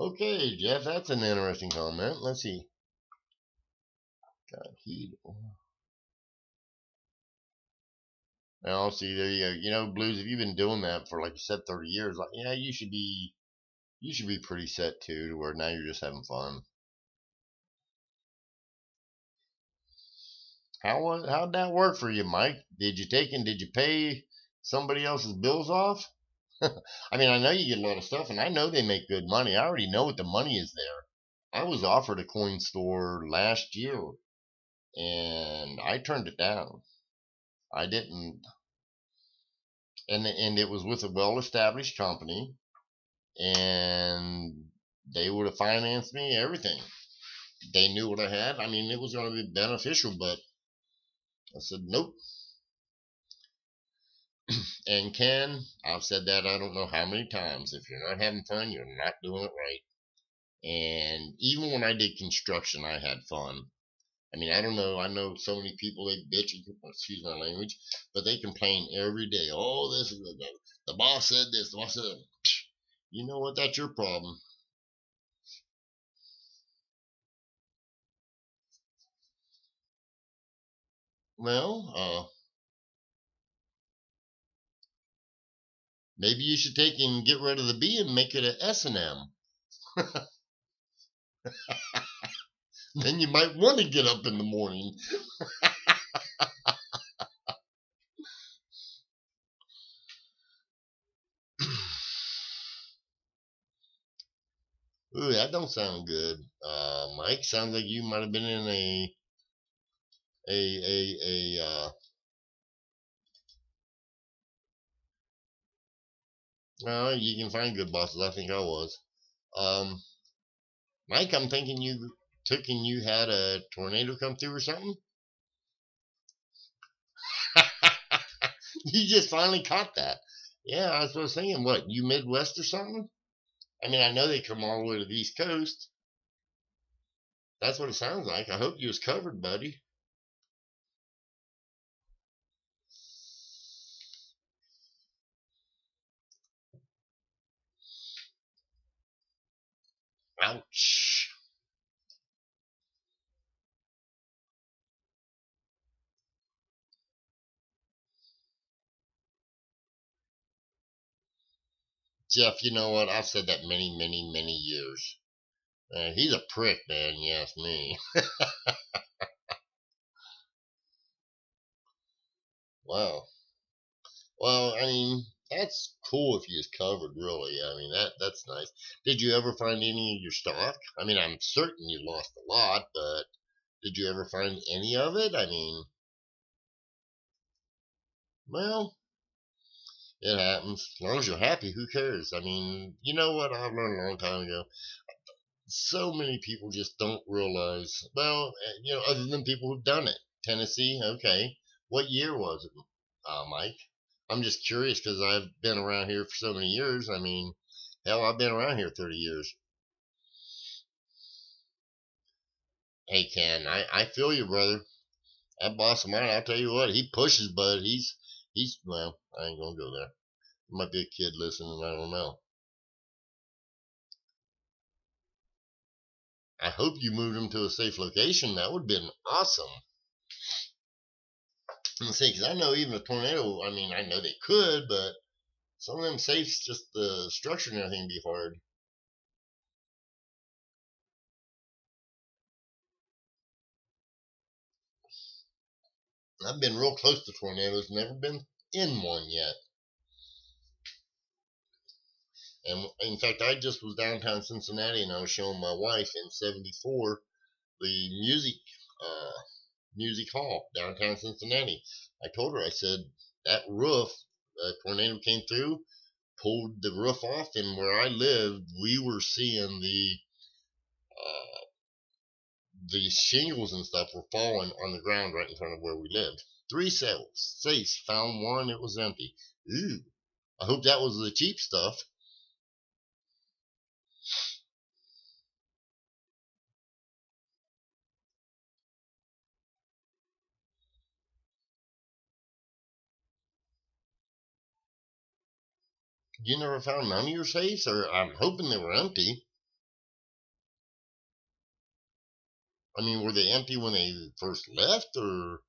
Okay, Jeff, that's an interesting comment. Let's see. God, heat. Now, see, there you go. Blues, if you've been doing that for, like you said, 30 years, like, yeah, you should be pretty set too, to where now you're just having fun. How'd that work for you, Mike? Did you pay somebody else's bills off? I mean, I know you get a lot of stuff, and I know they make good money. I already know what the money is there. I was offered a coin store last year, and I turned it down. I didn't, and it was with a well-established company, and they would have financed me everything. They knew what I had. I mean, it was going to be beneficial, but I said nope. And Ken, I've said that I don't know how many times. If you're not having fun, you're not doing it right. And even when I did construction, I had fun. I mean, I don't know. I know so many people, they bitch, excuse my language, but they complain every day. Oh, this is the boss said this, the boss said that. You know what? That's your problem. Well, maybe you should take and get rid of the B and make it an S&M. Then you might want to get up in the morning. Ooh, that don't sound good. Mike, sounds like you might have been in you can find good bosses. I think I was. Um, Mike, I'm thinking you took and you had a tornado come through or something. You just finally caught that. Yeah, I was thinking, what, you Midwest or something? I mean, I know they come all the way to the East Coast. That's what it sounds like. I hope you was covered, buddy. Ouch. Jeff, you know what? I've said that many, many, many years. He's a prick, man, you ask me. Wow. Well, I mean, that's cool if you was covered, really. I mean, that's nice. Did you ever find any of your stock? I mean, I'm certain you lost a lot, but did you ever find any of it? I mean, well, it happens. As long as you're happy, who cares? I mean, you know what I learned a long time ago? So many people just don't realize, well, other than people who've done it. Tennessee, okay. What year was it, Mike? I'm just curious because I've been around here for so many years. I mean, hell, I've been around here 30 years. Hey, Ken, I feel you, brother. That boss of mine, I'll tell you what, he pushes, but well, I ain't gonna go there. There might be a kid listening, I don't know. I hope you moved him to a safe location. That would have been awesome. I'm say, because I know even a tornado, I mean, I know they could, but some of them safes, just the structure and everything, be hard. I've been real close to tornadoes, never been in one yet. And in fact, I just was downtown Cincinnati, and I was showing my wife in '74 the music hall downtown Cincinnati. I told her, I said, that roof, a tornado came through, pulled the roof off, and where I lived, we were seeing uh, the shingles and stuff were falling on the ground right in front of where we lived. Three safes, found one, it was empty. Ooh, I hope that was the cheap stuff. You never found none of your safes, or I'm hoping they were empty. I mean, were they empty when they first left, or?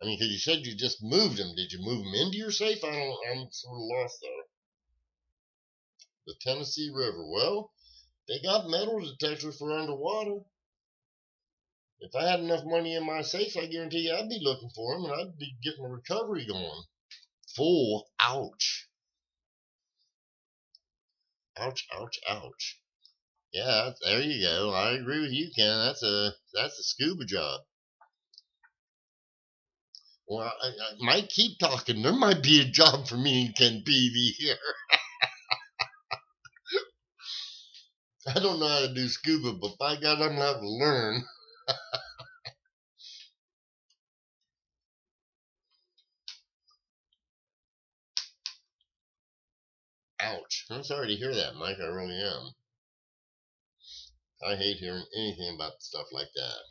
I mean, because you said you just moved them. Did you move them into your safe? I'm sort of lost there. The Tennessee River. Well, they got metal detectors for underwater. If I had enough money in my safe, I guarantee you I'd be looking for them and I'd be getting a recovery going. Full. Ouch. Ouch, ouch, ouch. Yeah, there you go. I agree with you, Ken. That's a scuba job. Well, I might keep talking. There might be a job for me and Ken Peavy here. I don't know how to do scuba, but by God, I'm going to have to learn. Ouch. I'm sorry to hear that, Mike. I really am. I hate hearing anything about stuff like that.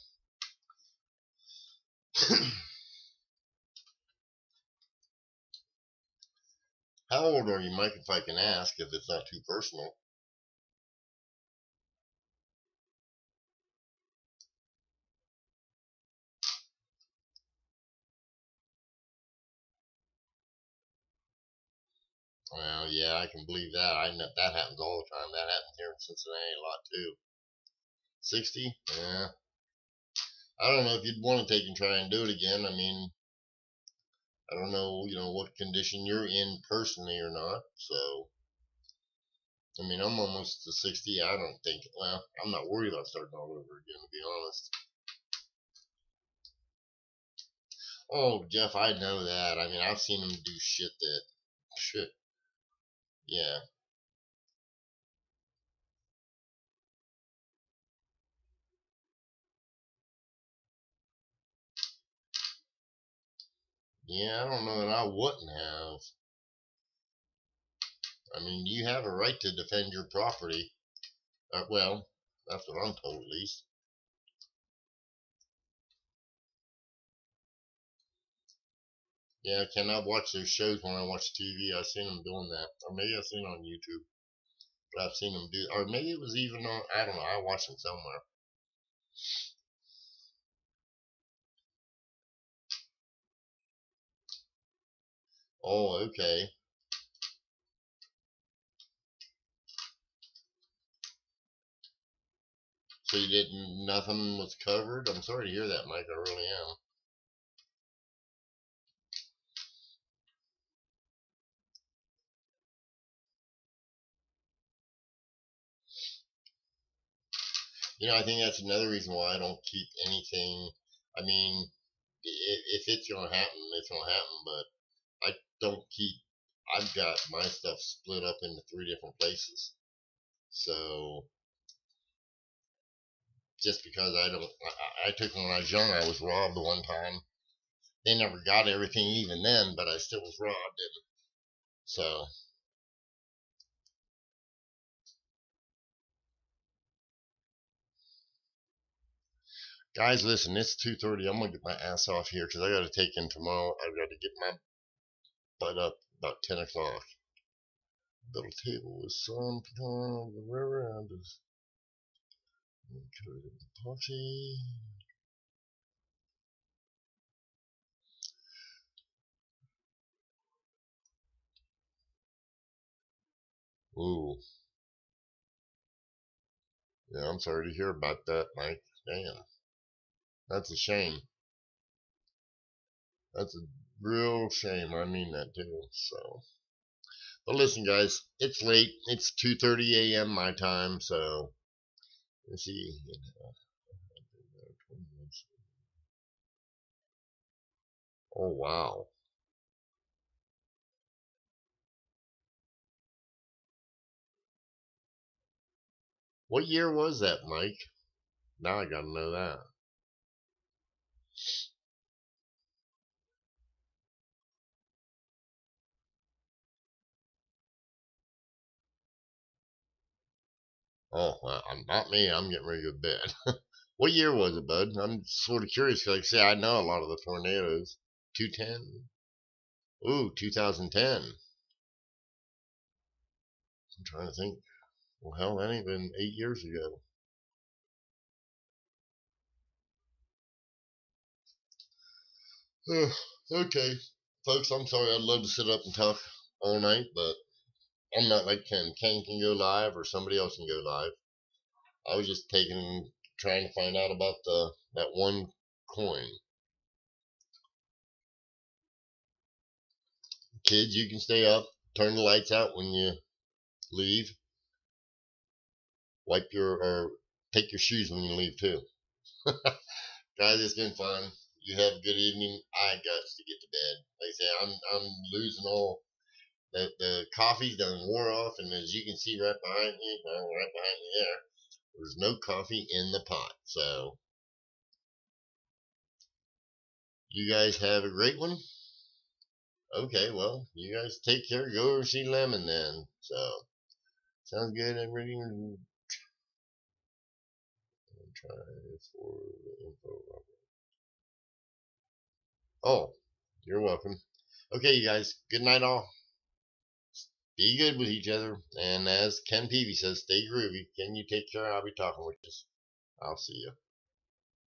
How old are you, Mike, if I can ask, if it's not too personal? Well, yeah, I can believe that. I know that happens all the time. That happens here in Cincinnati a lot, too. 60? Yeah. I don't know if you'd want to take and try and do it again. I mean, I don't know, what condition you're in personally or not. So, I mean, I'm almost to 60. I don't think, well, I'm not worried about starting all over again, to be honest. Oh, Jeff, I know that. I mean, I've seen him do shit. Yeah. Yeah, I don't know that I wouldn't have. I mean, you have a right to defend your property. Well, that's what I'm told, at least. Yeah, Ken, I've watched those shows when I watch TV. I've seen them doing that. Or maybe I've seen it on YouTube. But I've seen them do, or maybe it was even on, I don't know, I watched them somewhere. Oh, okay. So you didn't, nothing was covered? I'm sorry to hear that, Mike. I really am. I think that's another reason why I don't keep anything. I mean, if it's going to happen, it's going to happen, but I don't keep, I've got my stuff split up into 3 different places. So just because I took when I was young, I was robbed one time. They never got everything even then, but I still was robbed. And so, guys, listen, it's 2:30. I'm going to get my ass off here because I got to take in tomorrow. I've got to get my butt up about 10 o'clock. Little table with some on the river and just party. Ooh, yeah, I'm sorry to hear about that, Mike. Damn, that's a shame. That's a real shame. I mean that too. So, but listen, guys, it's late. It's 2:30 a.m. my time. So let's see. Oh wow, what year was that, Mike? Now I gotta know that. Oh, well, not me. I'm getting ready to go to bed. What year was it, bud? I'm sort of curious because, like I say, I know a lot of the tornadoes. 210. Ooh, 2010. I'm trying to think. Well, hell, that ain't been 8 years ago. Okay, folks, I'm sorry. I'd love to sit up and talk all night, but I'm not like Ken. Ken can go live or somebody else can go live. I was just taking trying to find out about that one coin. Kids, you can stay up. Turn the lights out when you leave. Wipe your or take your shoes when you leave too. Guys, it's been fun. You have a good evening. I got to get to bed. Like I say, I'm losing all the coffee's done wore off, and as you can see right behind me, there's no coffee in the pot. So you guys have a great one. Okay, well, you guys take care. Go over see Lemon then. So sounds good. Everybody. Try for the info. Oh, you're welcome. Okay, you guys. Good night, all. Be good with each other. And as Ken Peavy says, stay groovy. Ken, you take care. I'll be talking with you. I'll see you.